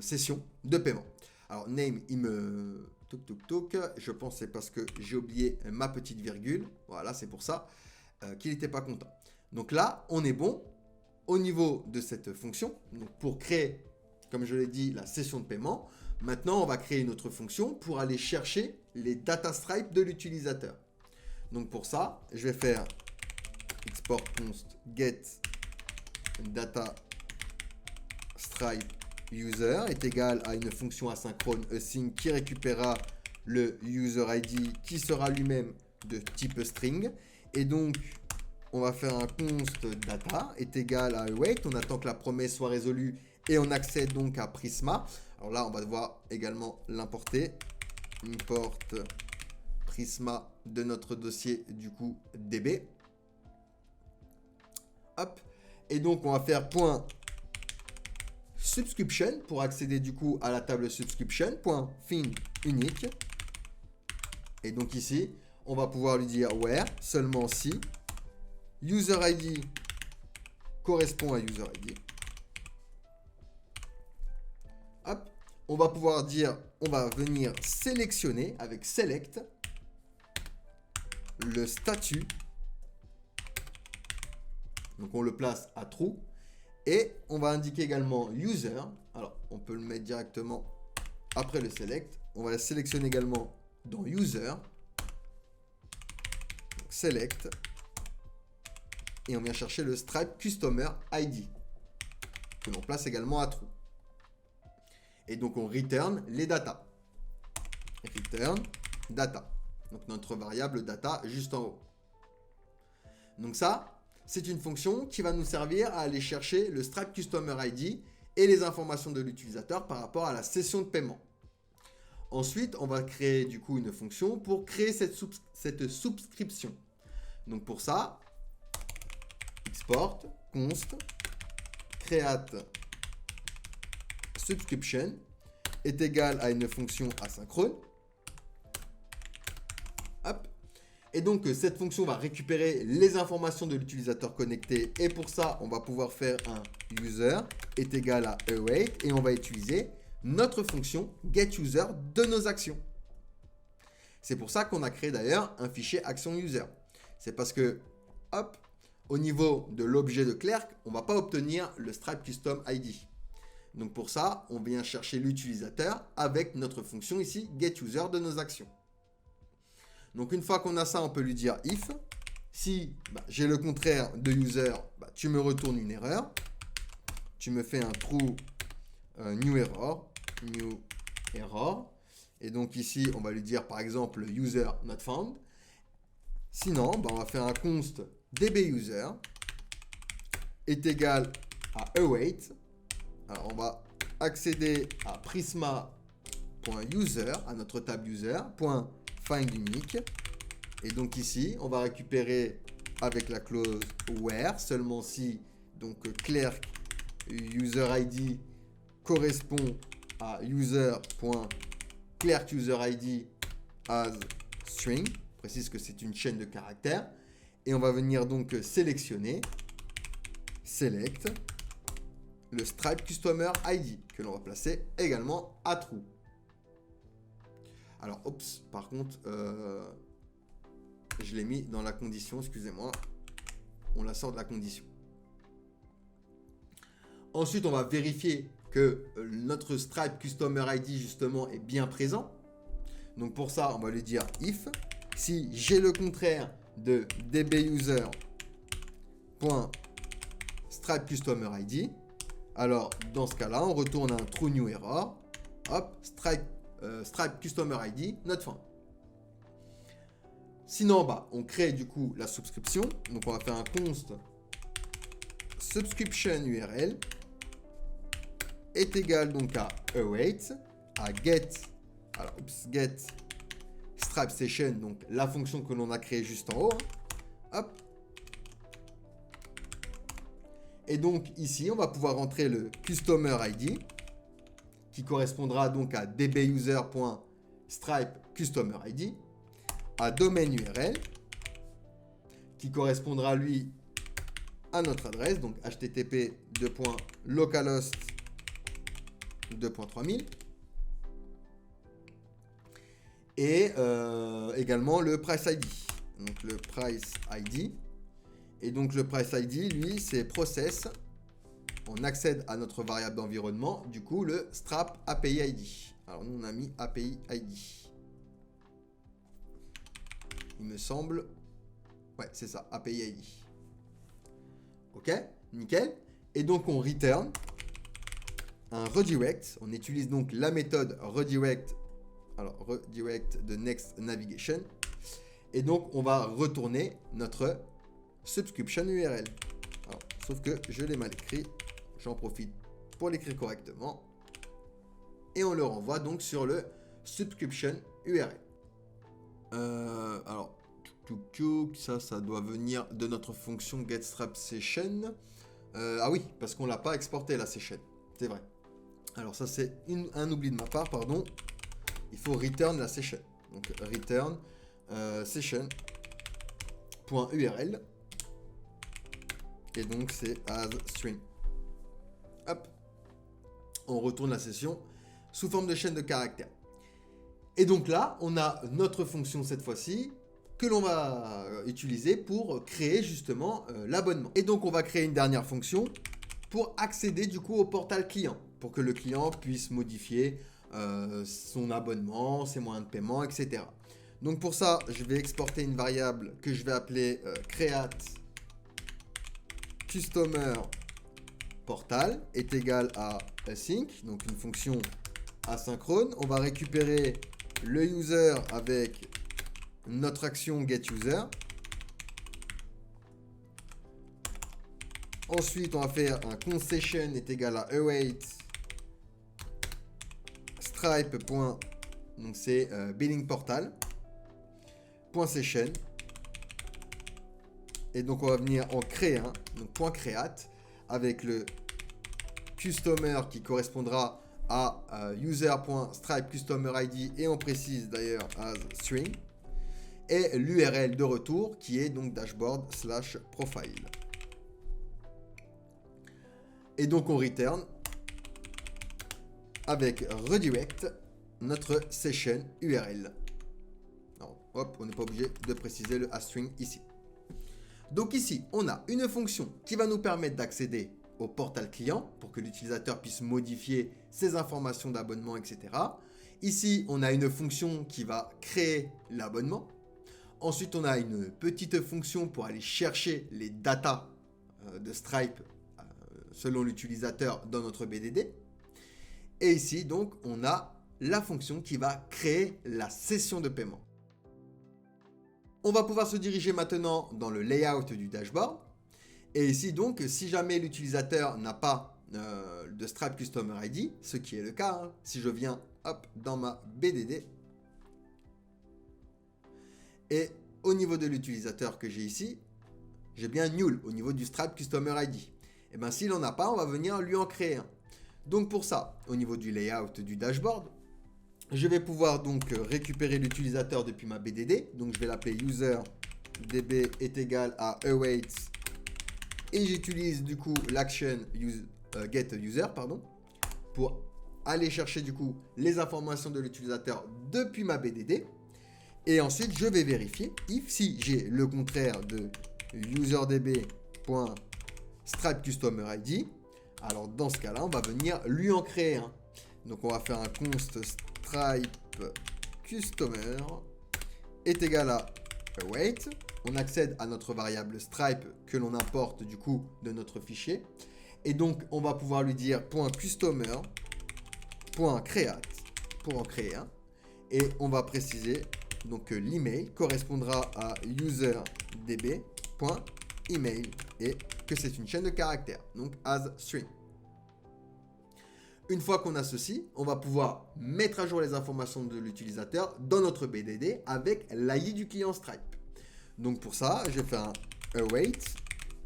Speaker 1: session de paiement. Alors, name, il me... Je pense que c'est parce que j'ai oublié ma petite virgule. Voilà, c'est pour ça qu'il n'était pas content. Donc là, on est bon au niveau de cette fonction. Donc pour créer, comme je l'ai dit, la session de paiement. Maintenant, on va créer une autre fonction pour aller chercher les data stripes de l'utilisateur. Donc pour ça, je vais faire export const get data stripe user est égal à une fonction asynchrone async qui récupérera le user ID qui sera lui-même de type string. Et donc, on va faire un const data est égal à await. On attend que la promesse soit résolue et on accède donc à Prisma. Alors là, on va devoir également l'importer. Import Prisma de notre dossier du coup DB. Hop. Et donc, on va faire point subscription pour accéder du coup à la table subscription. Point fin unique. Et donc ici, on va pouvoir lui dire where seulement si user ID correspond à user ID. Hop. On va pouvoir dire, on va venir sélectionner avec select le statut. Donc on le place à true. Et on va indiquer également user. Alors on peut le mettre directement après le select. On va la sélectionner également dans user. Donc, select. Et on vient chercher le stripe customer ID. Que l'on place également à true. Et donc on return les data. Return data. Donc notre variable data juste en haut. Donc ça, c'est une fonction qui va nous servir à aller chercher le stripe customer ID et les informations de l'utilisateur par rapport à la session de paiement. Ensuite, on va créer du coup une fonction pour créer cette souscription. Donc pour ça, export const create subscription est égal à une fonction asynchrone. Hop. Et donc, cette fonction va récupérer les informations de l'utilisateur connecté. Et pour ça, on va pouvoir faire un user est égal à await. Et on va utiliser notre fonction getUser de nos actions. C'est pour ça qu'on a créé d'ailleurs un fichier action user. C'est parce que, hop, au niveau de l'objet de Clerk, on ne va pas obtenir le stripe custom ID. Donc pour ça, on vient chercher l'utilisateur avec notre fonction ici, getUser de nos actions. Donc une fois qu'on a ça, on peut lui dire if. Si j'ai le contraire de user, tu me retournes une erreur. Tu me fais un true new error. Et donc ici, on va lui dire par exemple user not found. Sinon, on va faire un const dbuser est égal à await. Alors on va accéder à prisma.user, à notre table user, .find unique. Et donc ici, on va récupérer avec la clause where, seulement si donc Clerk user ID correspond à user.clerkUserID as string. Je précise que c'est une chaîne de caractères. Et on va venir donc sélectionner, select, le stripe customer ID que l'on va placer également à true. Alors, par contre, je l'ai mis dans la condition, excusez-moi. On la sort de la condition. Ensuite, on va vérifier que notre stripe customer ID justement est bien présent. Donc pour ça, on va lui dire if. Si j'ai le contraire de dbuser.stripe customer ID, alors dans ce cas-là, on retourne un true new error. Hop, stripe customer ID not found. Sinon, on crée du coup la souscription. Donc on va faire un const subscription URL est égal donc à await, à get, alors get stripe session, donc la fonction que l'on a créée juste en haut. Hop. Et donc ici, on va pouvoir rentrer le customer ID qui correspondra donc à dbuser.stripe_customer_id, à domaine URL qui correspondra lui à notre adresse, donc http://localhost 2.3000, et également le price ID. Donc le price ID. Et donc le price ID, lui, c'est process. On accède à notre variable d'environnement, du coup le strap API ID. Alors nous on a mis API ID. Il me semble. Ouais, c'est ça, API ID. Ok, nickel. Et donc on return un redirect. On utilise donc la méthode redirect. Alors redirect de next navigation. Et donc on va retourner notre subscription URL. Alors, sauf que je l'ai mal écrit. J'en profite pour l'écrire correctement. Et on le renvoie donc sur le subscription URL. Alors, ça doit venir de notre fonction getStrapSession. Ah oui, parce qu'on ne l'a pas exporté la session. C'est vrai. Alors ça, c'est un oubli de ma part, pardon. Il faut return la session. Donc, return session.url. Et donc, c'est as string. Hop. On retourne la session sous forme de chaîne de caractères. Et donc là, on a notre fonction cette fois-ci que l'on va utiliser pour créer justement l'abonnement. Et donc, on va créer une dernière fonction pour accéder du coup au portal client, pour que le client puisse modifier son abonnement, ses moyens de paiement, etc. Donc pour ça, je vais exporter une variable que je vais appeler create customer portal est égal à async, donc une fonction asynchrone. On va récupérer le user avec notre action getUser. Ensuite, on va faire un const_session est égal à await stripe. Donc c'est billing portal .session. Et donc on va venir en créer un, donc .create avec le customer qui correspondra à user.stripe_customer_id et on précise d'ailleurs as string et l'URL de retour qui est donc dashboard/profile. Et donc on return avec redirect notre session URL. Alors, hop, on n'est pas obligé de préciser le asstring ici. Donc ici, on a une fonction qui va nous permettre d'accéder au portal client pour que l'utilisateur puisse modifier ses informations d'abonnement, etc. Ici, on a une fonction qui va créer l'abonnement. Ensuite, on a une petite fonction pour aller chercher les datas de Stripe selon l'utilisateur dans notre BDD. Et ici, donc, on a la fonction qui va créer la session de paiement. On va pouvoir se diriger maintenant dans le layout du dashboard. Et ici, donc, si jamais l'utilisateur n'a pas de Stripe Customer ID, ce qui est le cas, hein, si je viens hop, dans ma BDD, et au niveau de l'utilisateur que j'ai ici, j'ai bien nul au niveau du Stripe Customer ID. Et bien, s'il n'en a pas, on va venir lui en créer un. Donc, pour ça, au niveau du layout du dashboard, je vais pouvoir donc récupérer l'utilisateur depuis ma BDD. Donc, je vais l'appeler user_db est égal à await. Et j'utilise du coup l'action getUser pour aller chercher du coup les informations de l'utilisateur depuis ma BDD. Et ensuite, je vais vérifier si j'ai le contraire de user_db.stripe_customer_id. Alors, dans ce cas-là, on va venir lui en créer un. Donc, on va faire un const stripe_customer est égal à await. On accède à notre variable stripe que l'on importe du coup de notre fichier. Et donc, on va pouvoir lui dire .customer.create pour en créer un. Et on va préciser donc que l'email correspondra à userdb.email et que c'est une chaîne de caractères, donc as string. Une fois qu'on a ceci, on va pouvoir mettre à jour les informations de l'utilisateur dans notre BDD avec l'ID du client Stripe. Donc pour ça, je fais un await,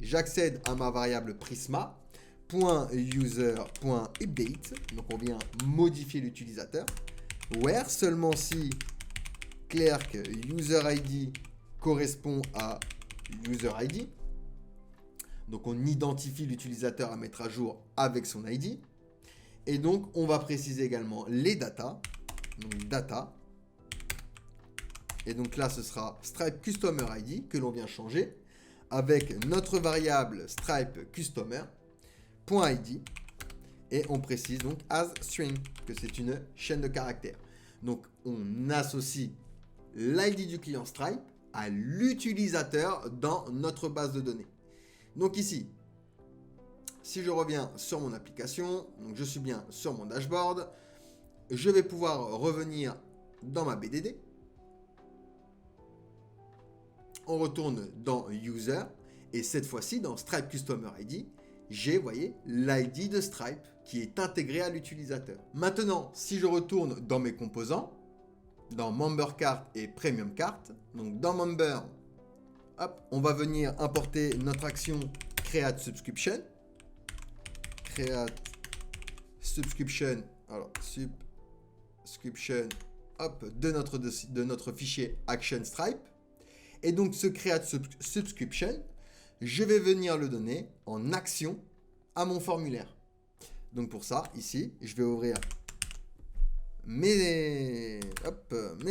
Speaker 1: j'accède à ma variable prisma.user.update, donc on vient modifier l'utilisateur, where seulement si clerk user ID correspond à user ID. Donc on identifie l'utilisateur à mettre à jour avec son ID. Et donc on va préciser également les data. Donc data. Et donc là ce sera Stripe Customer ID que l'on vient changer avec notre variable Stripe Customer.id. Et on précise donc as string, que c'est une chaîne de caractères. Donc on associe l'ID du client Stripe à l'utilisateur dans notre base de données. Donc ici, si je reviens sur mon application, donc je suis bien sur mon dashboard, je vais pouvoir revenir dans ma BDD. On retourne dans User et cette fois-ci dans Stripe Customer ID, j'ai, voyez, l'ID de Stripe qui est intégré à l'utilisateur. Maintenant, si je retourne dans mes composants, dans Member Cart et Premium Cart, donc dans Member, hop, on va venir importer notre action Create Subscription. Create Subscription, alors Subscription, hop, de notre fichier Action Stripe. Et donc ce Create Subscription, je vais venir le donner en action à mon formulaire. Donc pour ça, ici, je vais ouvrir mes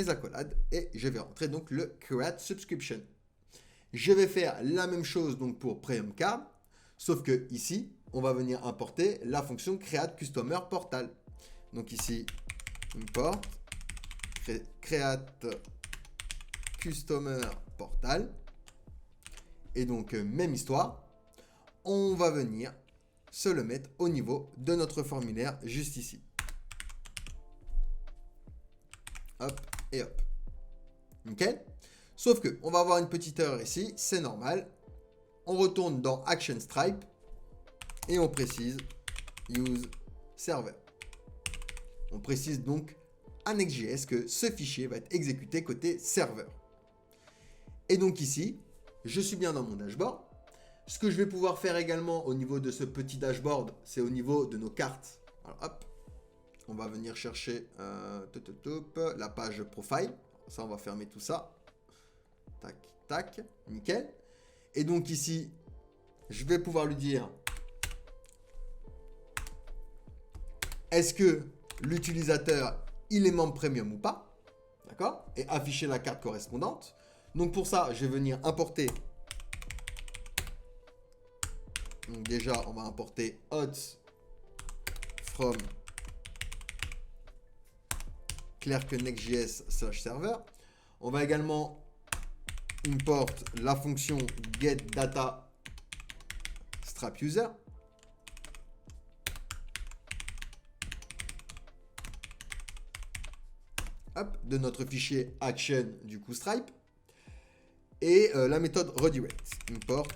Speaker 1: accolades et je vais rentrer donc le Create Subscription. Je vais faire la même chose donc pour Premium Card, sauf que ici, on va venir importer la fonction Create Customer Portal. Donc ici, import Create Customer Portal. Et donc, même histoire, on va venir se le mettre au niveau de notre formulaire juste ici. Hop et hop. Nickel. Sauf que on va avoir une petite erreur ici, c'est normal. On retourne dans Action Stripe et on précise Use Server. On précise donc à Next.js que ce fichier va être exécuté côté serveur. Et donc ici, je suis bien dans mon dashboard. Ce que je vais pouvoir faire également au niveau de ce petit dashboard, c'est au niveau de nos cartes. Alors hop, on va venir chercher la page profile. Ça, on va fermer tout ça. Tac, tac, nickel. Et donc ici, je vais pouvoir lui dire, est-ce que l'utilisateur, il est membre premium ou pas? D'accord? Et afficher la carte correspondante. Donc pour ça, je vais venir importer. Donc déjà, on va importer hot from clerk Next.js/server. On va également import la fonction getData Stripe User. Hop, de notre fichier action du coup Stripe. Et la méthode redirect. Import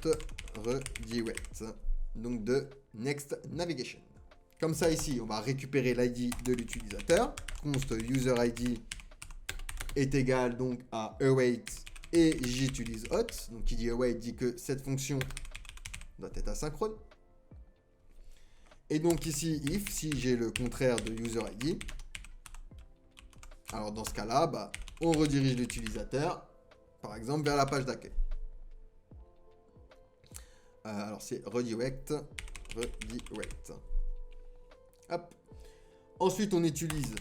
Speaker 1: redirect. Donc de Next Navigation. Comme ça ici, on va récupérer l'ID de l'utilisateur. Const user ID est égal donc à await et j'utilise hot. Donc qui dit await dit que cette fonction doit être asynchrone. Et donc ici, if, si j'ai le contraire de user ID, alors dans ce cas-là, on redirige l'utilisateur, par exemple, vers la page d'accueil. Alors c'est redirect. Hop. Ensuite, on utilise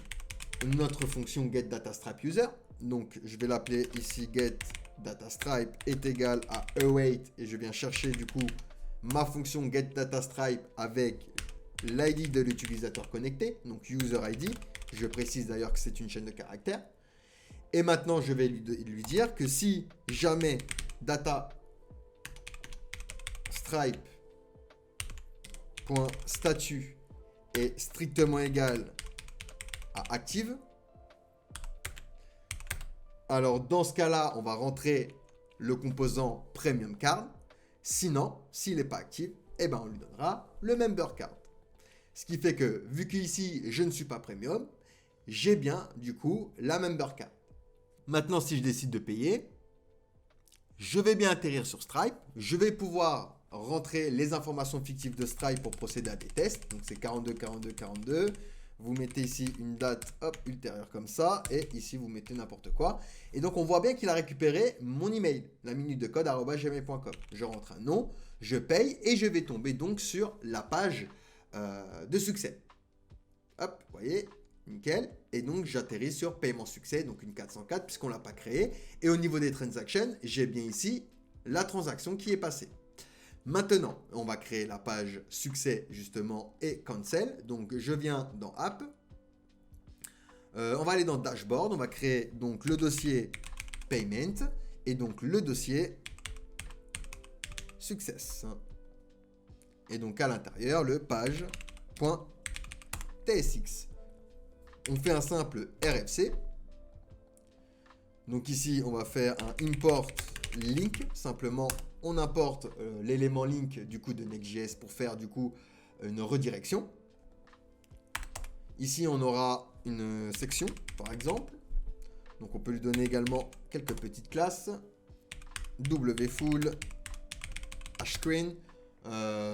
Speaker 1: notre fonction getDataStripeUser. Donc, je vais l'appeler ici getDataStripe est égal à await et je viens chercher du coup ma fonction getDataStripe avec l'ID de l'utilisateur connecté, donc user ID. Je précise d'ailleurs que c'est une chaîne de caractères. Et maintenant, je vais lui dire que si jamais dataStripe.statut est strictement égal à active, alors dans ce cas-là, on va rentrer le composant Premium Card. Sinon, s'il n'est pas actif, on lui donnera le Member Card. Ce qui fait que, vu qu'ici, je ne suis pas premium, j'ai bien, du coup, la member card. Maintenant, si je décide de payer, je vais bien atterrir sur Stripe. Je vais pouvoir rentrer les informations fictives de Stripe pour procéder à des tests. Donc, c'est 42, 42, 42. Vous mettez ici une date ultérieure comme ça. Et ici, vous mettez n'importe quoi. Et donc, on voit bien qu'il a récupéré mon email, la minute de code @gmail.com. Je rentre un nom, je paye et je vais tomber donc sur la page de succès. Hop, vous voyez, nickel. Et donc, j'atterris sur paiement succès, donc une 404 puisqu'on ne l'a pas créé. Et au niveau des transactions, j'ai bien ici la transaction qui est passée. Maintenant, on va créer la page succès justement et cancel. Donc, je viens dans App. On va aller dans Dashboard. On va créer donc le dossier Payment et donc le dossier Success. Et donc, à l'intérieur, le page.tsx. On fait un simple RFC. Donc ici, on va faire un import link. Simplement, on importe l'élément link du coup de Next.js pour faire du coup une redirection. Ici, on aura une section, par exemple. Donc on peut lui donner également quelques petites classes. wfull, hscreen,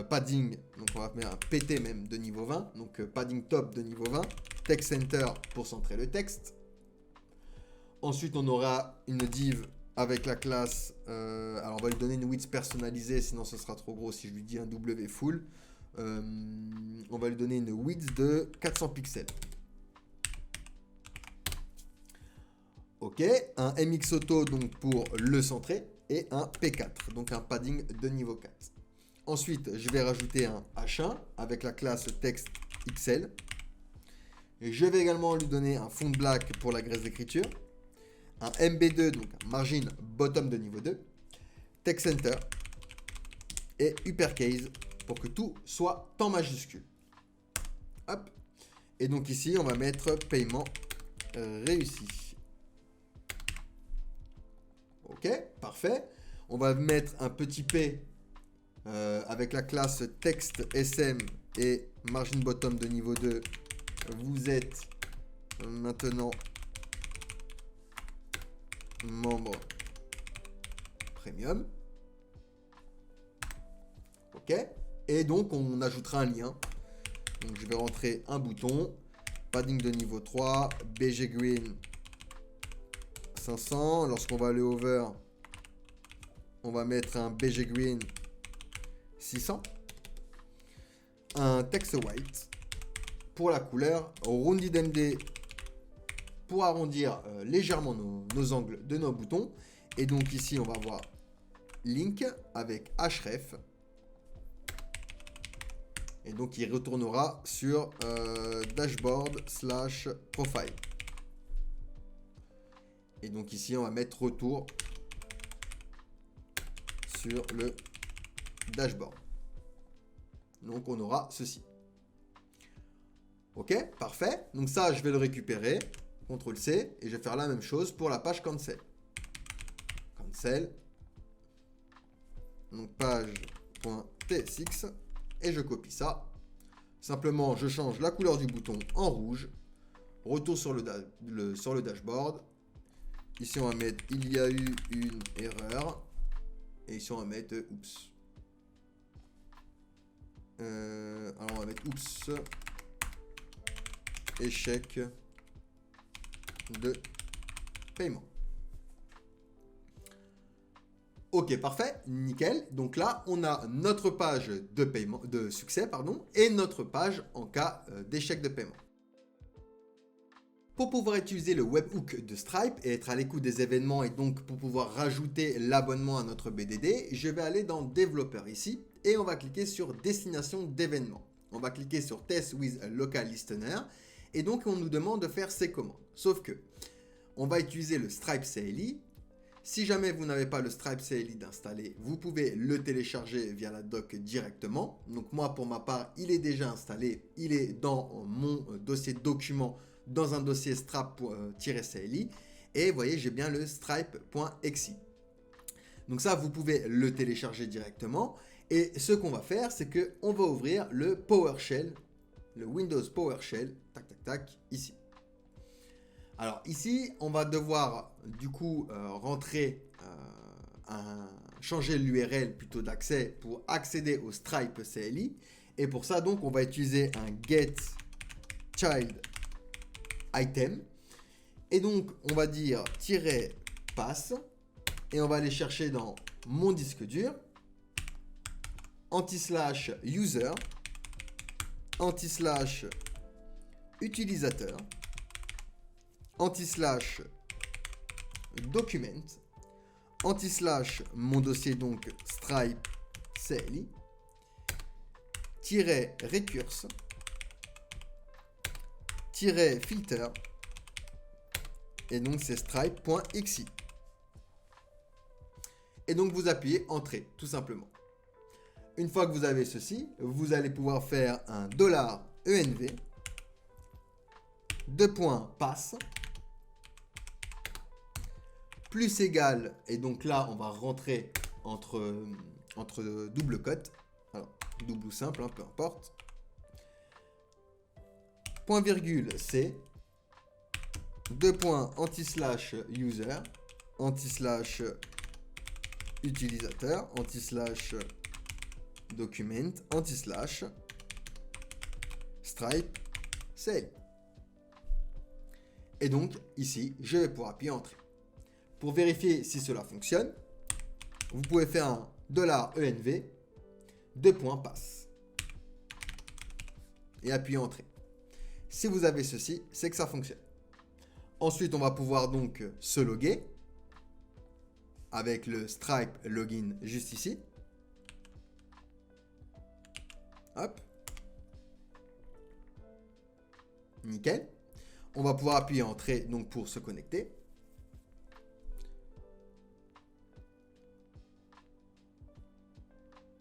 Speaker 1: padding. Donc on va mettre un pt même de niveau 20. Donc padding top de niveau 20. Text center pour centrer le texte. Ensuite, on aura une div avec la classe. Alors, on va lui donner une width personnalisée, sinon ce sera trop gros si je lui dis un wfull. On va lui donner une width de 400 pixels. Ok, un mxauto donc pour le centrer et un p4, donc un padding de niveau 4. Ensuite, je vais rajouter un h1 avec la classe text xl. Et je vais également lui donner un fond black pour la graisse d'écriture, un MB2, donc un margin bottom de niveau 2, text center et uppercase pour que tout soit en majuscule. Hop. Et donc ici, on va mettre paiement réussi. Ok, parfait. On va mettre un petit P avec la classe text SM et margin bottom de niveau 2. Vous êtes maintenant membre premium. Ok. Et donc, on ajoutera un lien. Donc, je vais rentrer un bouton. Padding de niveau 3. BG Green 500. Lorsqu'on va aller over, on va mettre un BG Green 600. Un text white pour la couleur. Rounded MD pour arrondir légèrement nos angles de nos boutons. Et donc ici, on va voir link avec href. Et donc, il retournera sur dashboard/profile. Et donc ici, on va mettre retour sur le dashboard. Donc, on aura ceci. Ok, parfait. Donc ça, je vais le récupérer. CTRL-C. Et je vais faire la même chose pour la page cancel. Cancel. Donc page.tsx. Et je copie ça. Simplement, je change la couleur du bouton en rouge. Retour sur le dashboard. Ici, on va mettre « Il y a eu une erreur ». Et ici, on va mettre « Oups ». Alors, on va mettre « Oups ». Échec de paiement. Ok, parfait, nickel. Donc là, on a notre page de paiement, de succès, pardon, et notre page en cas d'échec de paiement. Pour pouvoir utiliser le webhook de Stripe et être à l'écoute des événements et donc pour pouvoir rajouter l'abonnement à notre BDD, je vais aller dans développeur ici et on va cliquer sur destination d'événements. On va cliquer sur test with a local listener et donc on nous demande de faire ces commandes. Sauf que on va utiliser le Stripe CLI. Si jamais vous n'avez pas le Stripe CLI d'installer, vous pouvez le télécharger via la doc directement. Donc moi, pour ma part, il est déjà installé. Il est dans mon dossier de documents, dans un dossier strap-cli. Et vous voyez, j'ai bien le stripe.exe. Donc ça, vous pouvez le télécharger directement. Et ce qu'on va faire, c'est qu'on va ouvrir le PowerShell le Windows PowerShell, tac, tac, tac, ici. Alors ici, on va devoir du coup changer l'URL plutôt d'accès pour accéder au Stripe CLI. Et pour ça, donc, on va utiliser un get child item. Et donc, on va dire -pass. Et on va aller chercher dans mon disque dur, /user, /utilisateur, /document, mon dossier donc Stripe CLI, -recurse, -filter, et donc c'est stripe.xi. Et donc vous appuyez Entrée, tout simplement. Une fois que vous avez ceci, vous allez pouvoir faire un $env, $pass, plus égal, et donc là on va rentrer entre double cote, alors double ou simple, hein, peu importe, .c, /user, /utilisateur, /document, /stripe CLI. Et donc ici, je vais pouvoir appuyer Entrée. Pour vérifier si cela fonctionne, vous pouvez faire un $env, $pass et appuyer Entrée. Si vous avez ceci, c'est que ça fonctionne. Ensuite, on va pouvoir donc se loguer avec le Stripe login juste ici. Hop. Nickel. On va pouvoir appuyer Entrée donc pour se connecter.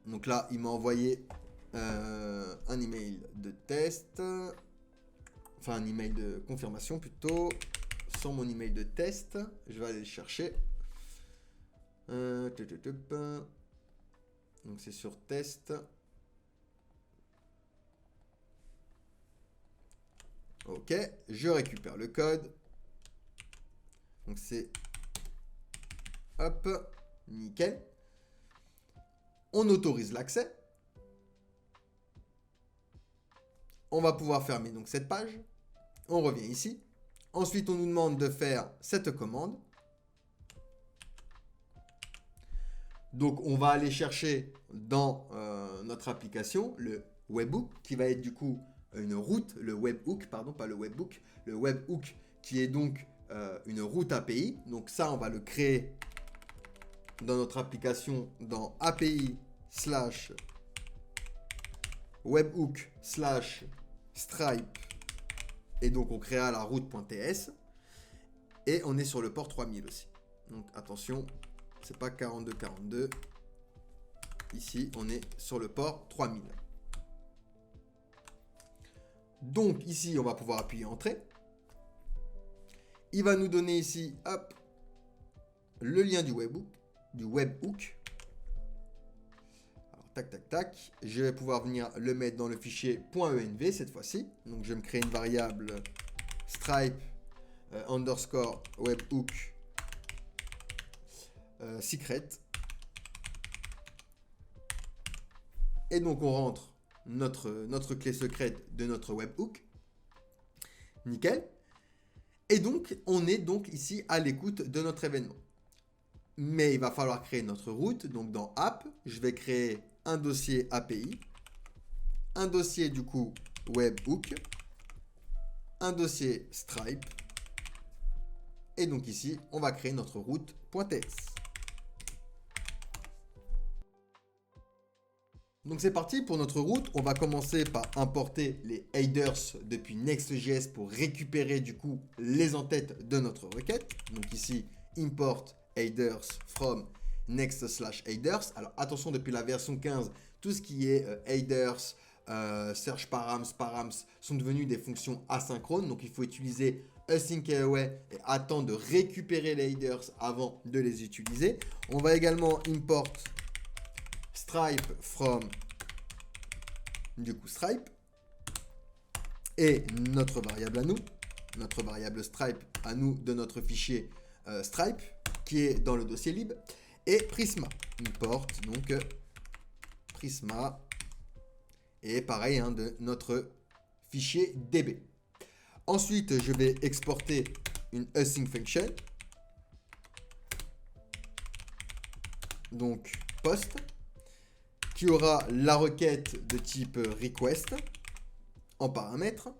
Speaker 1: Donc là, il m'a envoyé un email de test. Enfin, un email de confirmation plutôt. Sans mon email de test. Je vais aller le chercher. Donc c'est sur test. Ok, je récupère le code. Donc c'est... Hop, nickel. On autorise l'accès. On va pouvoir fermer donc cette page. On revient ici. Ensuite, on nous demande de faire cette commande. Donc, on va aller chercher dans notre application le webhook qui va être du coup une route, le webhook, pardon, pas le webhook, le webhook qui est donc une route API. Donc ça, on va le créer dans notre application dans API/webhook/stripe et donc on créera la route.ts et on est sur le port 3000 aussi. Donc attention, c'est pas 4242. Ici, on est sur le port 3000. Donc ici, on va pouvoir appuyer Entrée. Il va nous donner ici, hop, le lien du webhook. Alors, tac, tac, tac. Je vais pouvoir venir le mettre dans le fichier .env cette fois-ci. Donc je vais me créer une variable stripe underscore webhook secret. Et donc on rentre notre clé secrète de notre webhook. Nickel. Et donc on est donc ici à l'écoute de notre événement. Mais il va falloir créer notre route. Donc dans app, je vais créer un dossier API, un dossier du coup webhook, un dossier stripe. Et donc ici, on va créer notre route.ts. Donc c'est parti pour notre route. On va commencer par importer les headers depuis Next.js pour récupérer du coup les entêtes de notre requête. Donc ici, import headers from next/headers. Alors attention, depuis la version 15, tout ce qui est headers, search params sont devenus des fonctions asynchrones. Donc il faut utiliser async away et attendre de récupérer les headers avant de les utiliser. On va également import stripe from du coup stripe. et notre variable à nous, notre variable Stripe à nous de notre fichier Stripe qui est dans le dossier lib, et Prisma. Import donc Prisma et pareil hein, de notre fichier DB. Ensuite, je vais exporter une async function. Donc post qui aura la requête de type request en paramètre.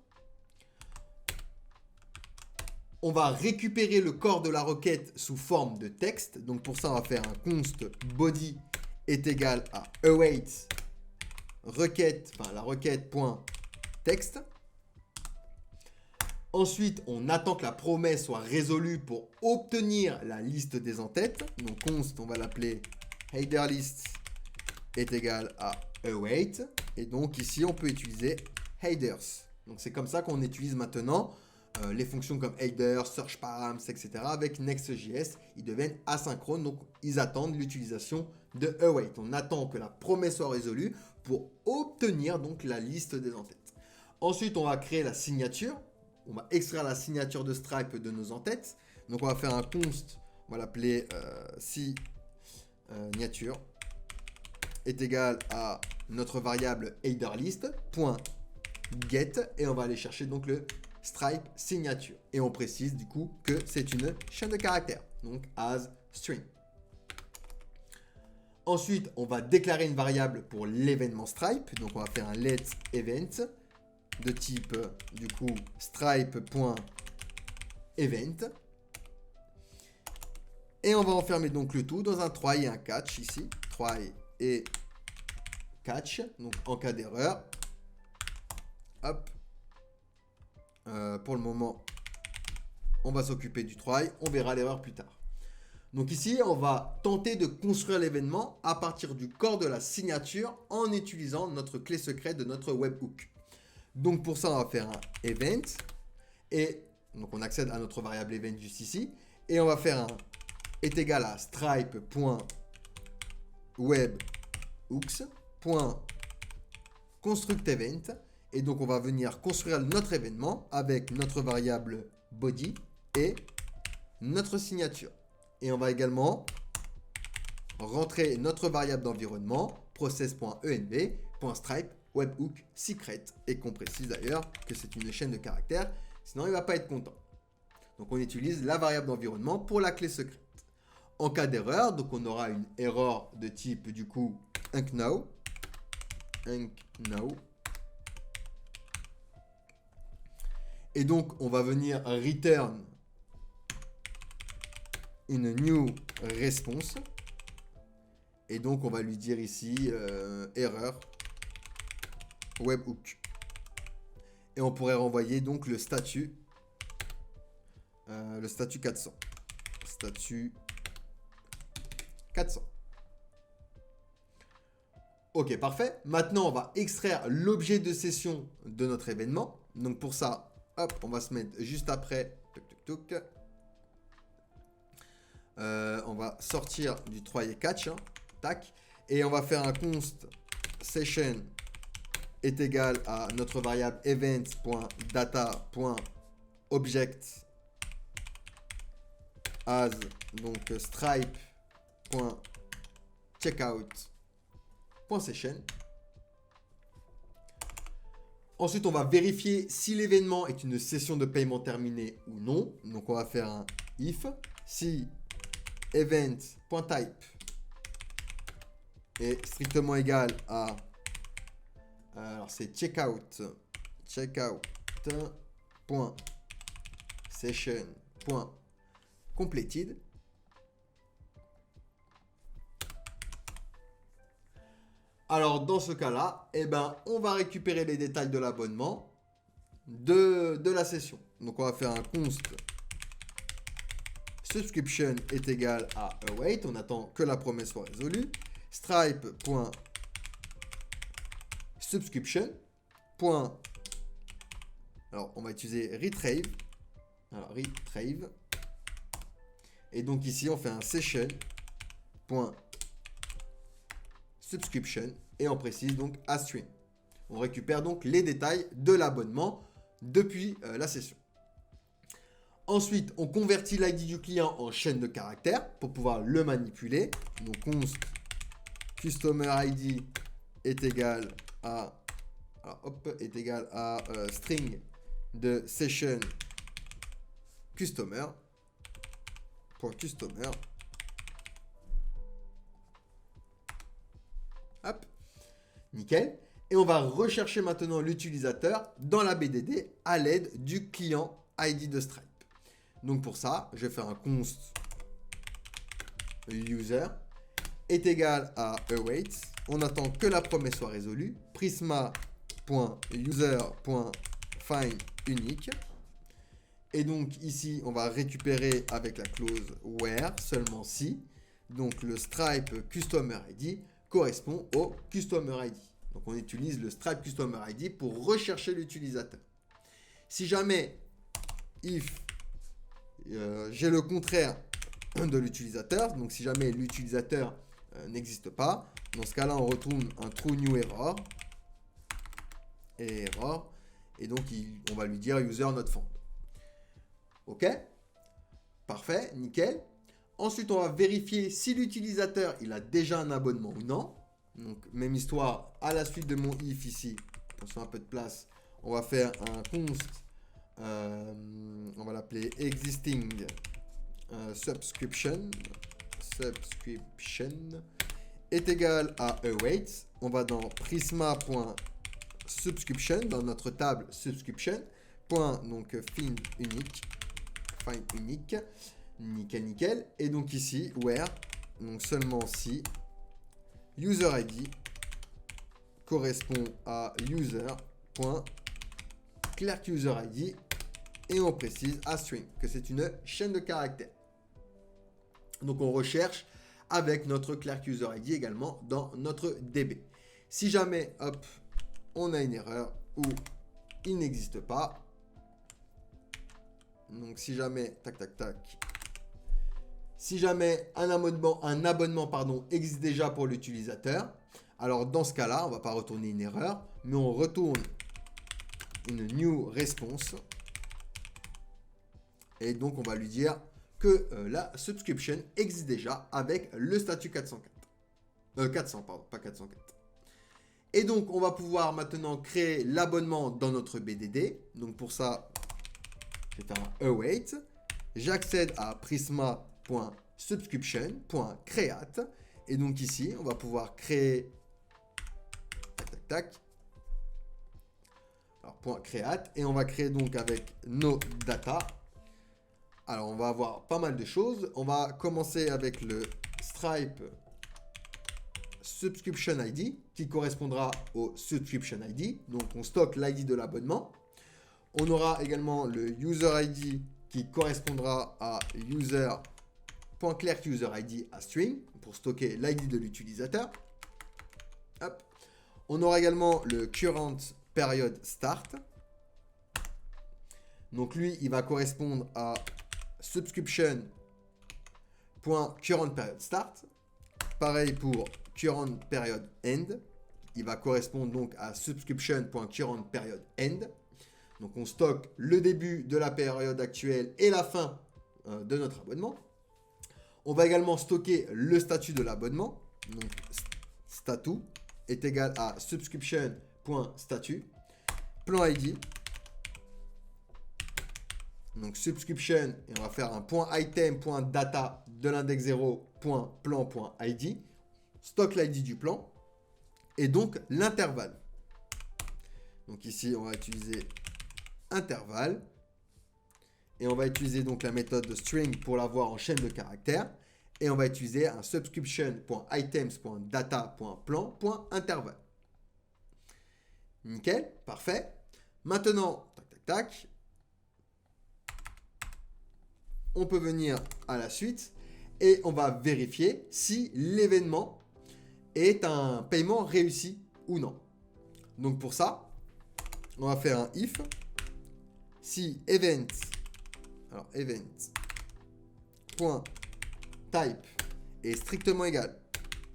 Speaker 1: On va récupérer le corps de la requête sous forme de texte. Donc pour ça, on va faire un const body est égal à await requête, enfin la requête.text. Ensuite, on attend que la promesse soit résolue pour obtenir la liste des en-têtes. Donc const, on va l'appeler headerList est égal à await. Et donc ici, on peut utiliser headers. Donc c'est comme ça qu'on utilise maintenant les fonctions comme header, search params, etc. Avec Next.js, ils deviennent asynchrones. Donc ils attendent l'utilisation de await. On attend que la promesse soit résolue pour obtenir donc la liste des en-têtes. Ensuite, on va créer la signature. On va extraire la signature de Stripe de nos en-têtes. Donc on va faire un const, on va l'appeler signature est égal à notre variable headerList.get et on va aller chercher donc le Stripe signature. Et on précise du coup que c'est une chaîne de caractères, donc as string. Ensuite, on va déclarer une variable pour l'événement Stripe. Donc on va faire un let event de type du coup stripe.event et on va enfermer donc le tout dans un try et un catch ici, try et catch. Donc en cas d'erreur, hop, pour le moment on va s'occuper du try, on verra l'erreur plus tard. Donc ici on va tenter de construire l'événement à partir du corps de la signature en utilisant notre clé secrète de notre webhook. Donc pour ça, on va faire un event et donc on accède à notre variable event juste ici et on va faire un est égal à stripe.webhooks.constructEvent et donc on va venir construire notre événement avec notre variable body et notre signature. Et on va également rentrer notre variable d'environnement process.env.stripe webhook secret et qu'on précise d'ailleurs que c'est une chaîne de caractères, sinon il ne va pas être content. Donc on utilise la variable d'environnement pour la clé secrète. En cas d'erreur, donc on aura une erreur de type du coup unknow. Et donc on va venir return une new response. Et donc on va lui dire ici erreur webhook. Et on pourrait renvoyer donc le statut 400. Statut 400. Ok, parfait. Maintenant, on va extraire l'objet de session de notre événement. Donc pour ça, hop, on va se mettre juste après. On va sortir du try et catch. Hein, tac. Et on va faire un const session est égal à notre variable events.data.object as donc stripe.checkout.session. Ensuite, on va vérifier si l'événement est une session de paiement terminée ou non. Donc, on va faire un if si event.type est strictement égal à alors c'est checkout.session.completed. Alors dans ce cas-là, eh ben, on va récupérer les détails de l'abonnement de la session. Donc on va faire un const subscription est égal à await. On attend que la promesse soit résolue. Stripe.subscription. Alors on va utiliser retrieve. Alors retrieve. Et donc ici on fait un session.subscription et on précise donc a string. On récupère donc les détails de l'abonnement depuis la session. Ensuite, on convertit l'ID du client en chaîne de caractères pour pouvoir le manipuler. Donc, const customer ID est égal à, string de session customer. .customer. Hop, nickel. Et on va rechercher maintenant l'utilisateur dans la BDD à l'aide du client ID de Stripe. Donc pour ça, je vais faire un const user est égal à await. On attend que la promesse soit résolue. Prisma.user.find unique. Et donc ici, on va récupérer avec la clause where seulement si. Donc le Stripe Customer ID correspond au Customer ID. Donc on utilise le Stripe Customer ID pour rechercher l'utilisateur. Si jamais if j'ai le contraire de l'utilisateur, donc si jamais l'utilisateur n'existe pas, dans ce cas-là, on retourne un true new error. Et donc on va lui dire user not found. Ok, parfait, nickel. Ensuite, on va vérifier si l'utilisateur il a déjà un abonnement ou non. Donc, même histoire, à la suite de mon if ici, pour faire un peu de place, on va faire un const, on va l'appeler existing subscription est égal à await. On va dans prisma.subscription, dans notre table subscription, donc find unique. Nickel. Et donc ici, where, donc seulement si user ID correspond à user.clerk user ID et on précise à string que c'est une chaîne de caractères. Donc on recherche avec notre clerk user ID également dans notre DB. Si jamais, hop, on a une erreur ou il n'existe pas, donc si jamais, si jamais un abonnement existe déjà pour l'utilisateur, alors dans ce cas-là, on ne va pas retourner une erreur, mais on retourne une new response. Et donc, on va lui dire que la subscription existe déjà avec le statut 404. 400, pardon, pas 404. Et donc, on va pouvoir maintenant créer l'abonnement dans notre BDD. Donc, pour ça, je vais faire un await. J'accède à prisma.subscription.create. Et donc ici, on va pouvoir créer alors, .create. Et on va créer donc avec nos data. Alors, on va avoir pas mal de choses. On va commencer avec le Stripe Subscription ID qui correspondra au Subscription ID. Donc, on stocke l'ID de l'abonnement. On aura également le User ID qui correspondra à user.clerk user ID à string pour stocker l'ID de l'utilisateur. On aura également le current period start. Donc lui, il va correspondre à subscription.current period start. Pareil pour current period end. Il va correspondre donc à subscription.current period end. Donc on stocke le début de la période actuelle et la fin de notre abonnement. On va également stocker le statut de l'abonnement. Donc statut est égal à subscription.statut. Plan ID. Donc subscription, et on va faire un .item.data de l'index 0, .plan.id. Stock l'ID du plan. Et donc l'intervalle. Donc ici, on va utiliser intervalle. Et on va utiliser donc la méthode de string pour l'avoir en chaîne de caractères. Et on va utiliser un subscription.items.data.plan.intervalle. Nickel, parfait. Maintenant, on peut venir à la suite et on va vérifier si l'événement est un paiement réussi ou non. Donc pour ça, on va faire un if si event, alors event.type est strictement égal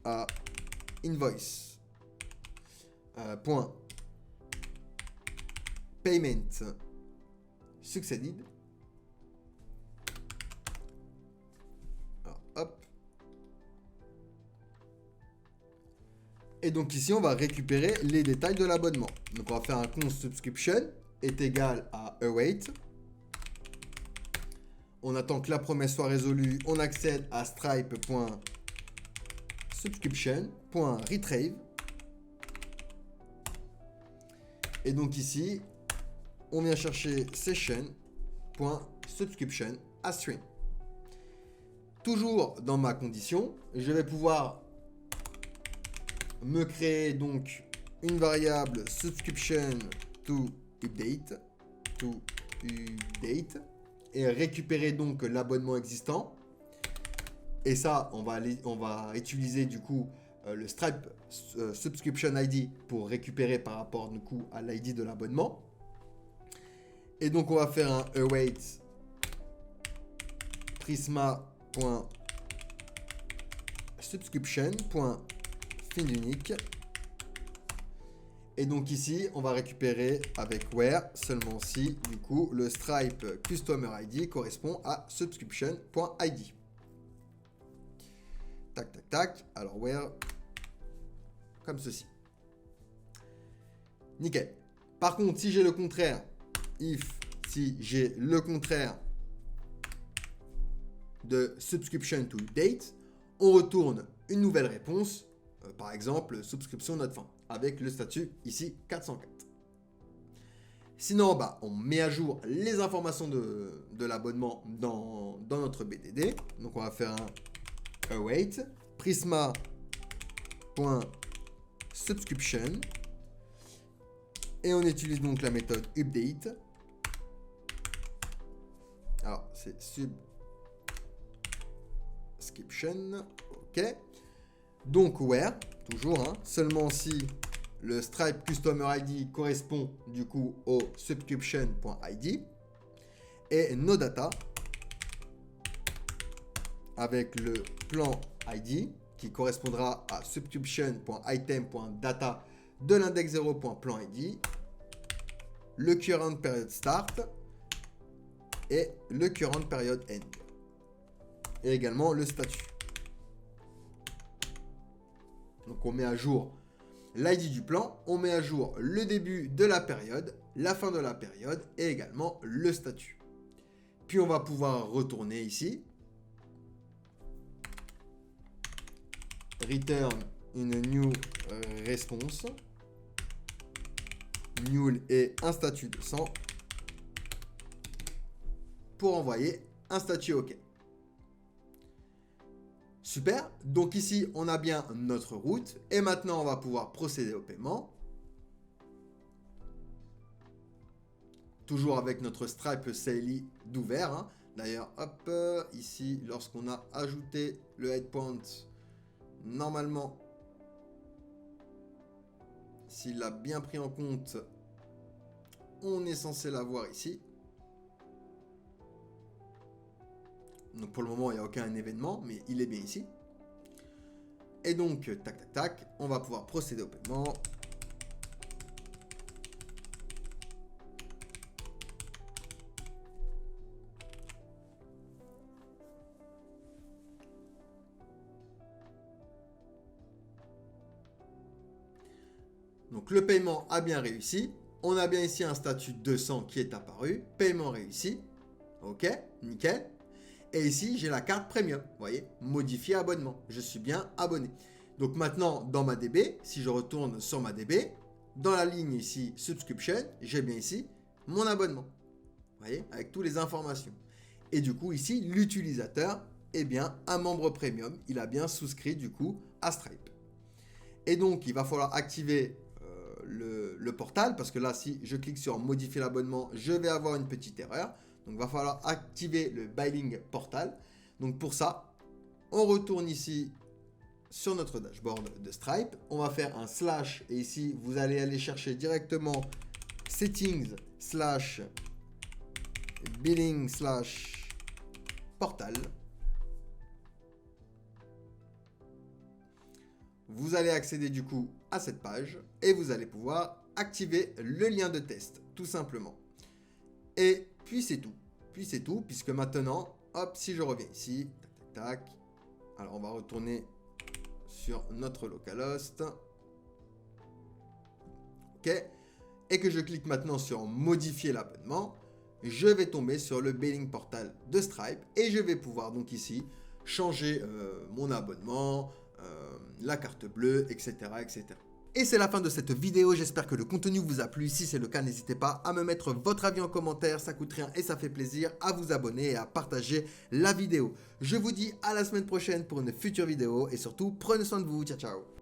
Speaker 1: à invoice payment succeeded. Alors, hop. Et donc ici, on va récupérer les détails de l'abonnement. Donc on va faire un const subscription est égal à await. On attend que la promesse soit résolue. On accède à stripe.subscription.retrieve. Et donc ici, on vient chercher session.subscription à string. Toujours dans ma condition, je vais pouvoir me créer donc une variable subscription to update et récupérer donc l'abonnement existant. Et ça, on va utiliser du coup le Stripe subscription ID pour récupérer par rapport du coup à l'ID de l'abonnement. Et donc on va faire un await prisma.subscription.findUnique. Et donc ici, on va récupérer avec where seulement si du coup le Stripe customer ID correspond à subscription.id. Tac, tac, tac. Alors where comme ceci. Nickel. Par contre, si j'ai le contraire, si j'ai le contraire de subscription to date, on retourne une nouvelle réponse, par exemple subscription not fin, avec le statut ici 404. Sinon, on met à jour les informations de l'abonnement dans notre BDD. Donc on va faire un await prisma.subscription et on utilise donc la méthode update. Alors c'est subscription, ok. Donc where, toujours, seulement si le Stripe Customer ID correspond du coup au subscription.id et nos data avec le plan ID qui correspondra à subscription.item.data de l'index 0.plan ID, le current period start et le current period end et également le statut. Donc on met à jour l'ID du plan, on met à jour le début de la période, la fin de la période et également le statut. Puis on va pouvoir retourner ici. Return une new response. Null et un statut de 100 pour envoyer un statut OK. Super, donc ici on a bien notre route et maintenant on va pouvoir procéder au paiement. Toujours avec notre Stripe CLI d'ouvert. D'ailleurs, hop, ici lorsqu'on a ajouté le headpoint, normalement, s'il l'a bien pris en compte, on est censé l'avoir ici. Donc pour le moment, il n'y a aucun événement, mais il est bien ici. Et donc, tac, tac, tac, on va pouvoir procéder au paiement. Donc le paiement a bien réussi. On a bien ici un statut 200 qui est apparu. Paiement réussi. Ok, nickel. Et ici, j'ai la carte premium. Vous voyez, modifier abonnement. Je suis bien abonné. Donc maintenant, dans ma DB, si je retourne sur ma DB, dans la ligne ici, subscription, j'ai bien ici mon abonnement. Vous voyez, avec toutes les informations. Et du coup, ici, l'utilisateur est bien un membre premium. Il a bien souscrit du coup à Stripe. Et donc, il va falloir activer le portal, parce que là, si je clique sur modifier l'abonnement, je vais avoir une petite erreur. Donc, il va falloir activer le Billing Portal. Donc, pour ça, on retourne ici sur notre dashboard de Stripe. On va faire un slash et ici, vous allez aller chercher directement settings slash billing slash portal. Vous allez accéder du coup à cette page et vous allez pouvoir activer le lien de test, tout simplement. Et Puis c'est tout. Puisque maintenant, hop, si je reviens ici, tac, tac, tac. Alors on va retourner sur notre localhost. Ok. Et que je clique maintenant sur modifier l'abonnement, je vais tomber sur le billing portal de Stripe et je vais pouvoir donc ici changer mon abonnement, la carte bleue, etc., etc. Et c'est la fin de cette vidéo, j'espère que le contenu vous a plu. Si c'est le cas, n'hésitez pas à me mettre votre avis en commentaire, ça coûte rien et ça fait plaisir, à vous abonner et à partager la vidéo. Je vous dis à la semaine prochaine pour une future vidéo et surtout, prenez soin de vous, ciao ciao.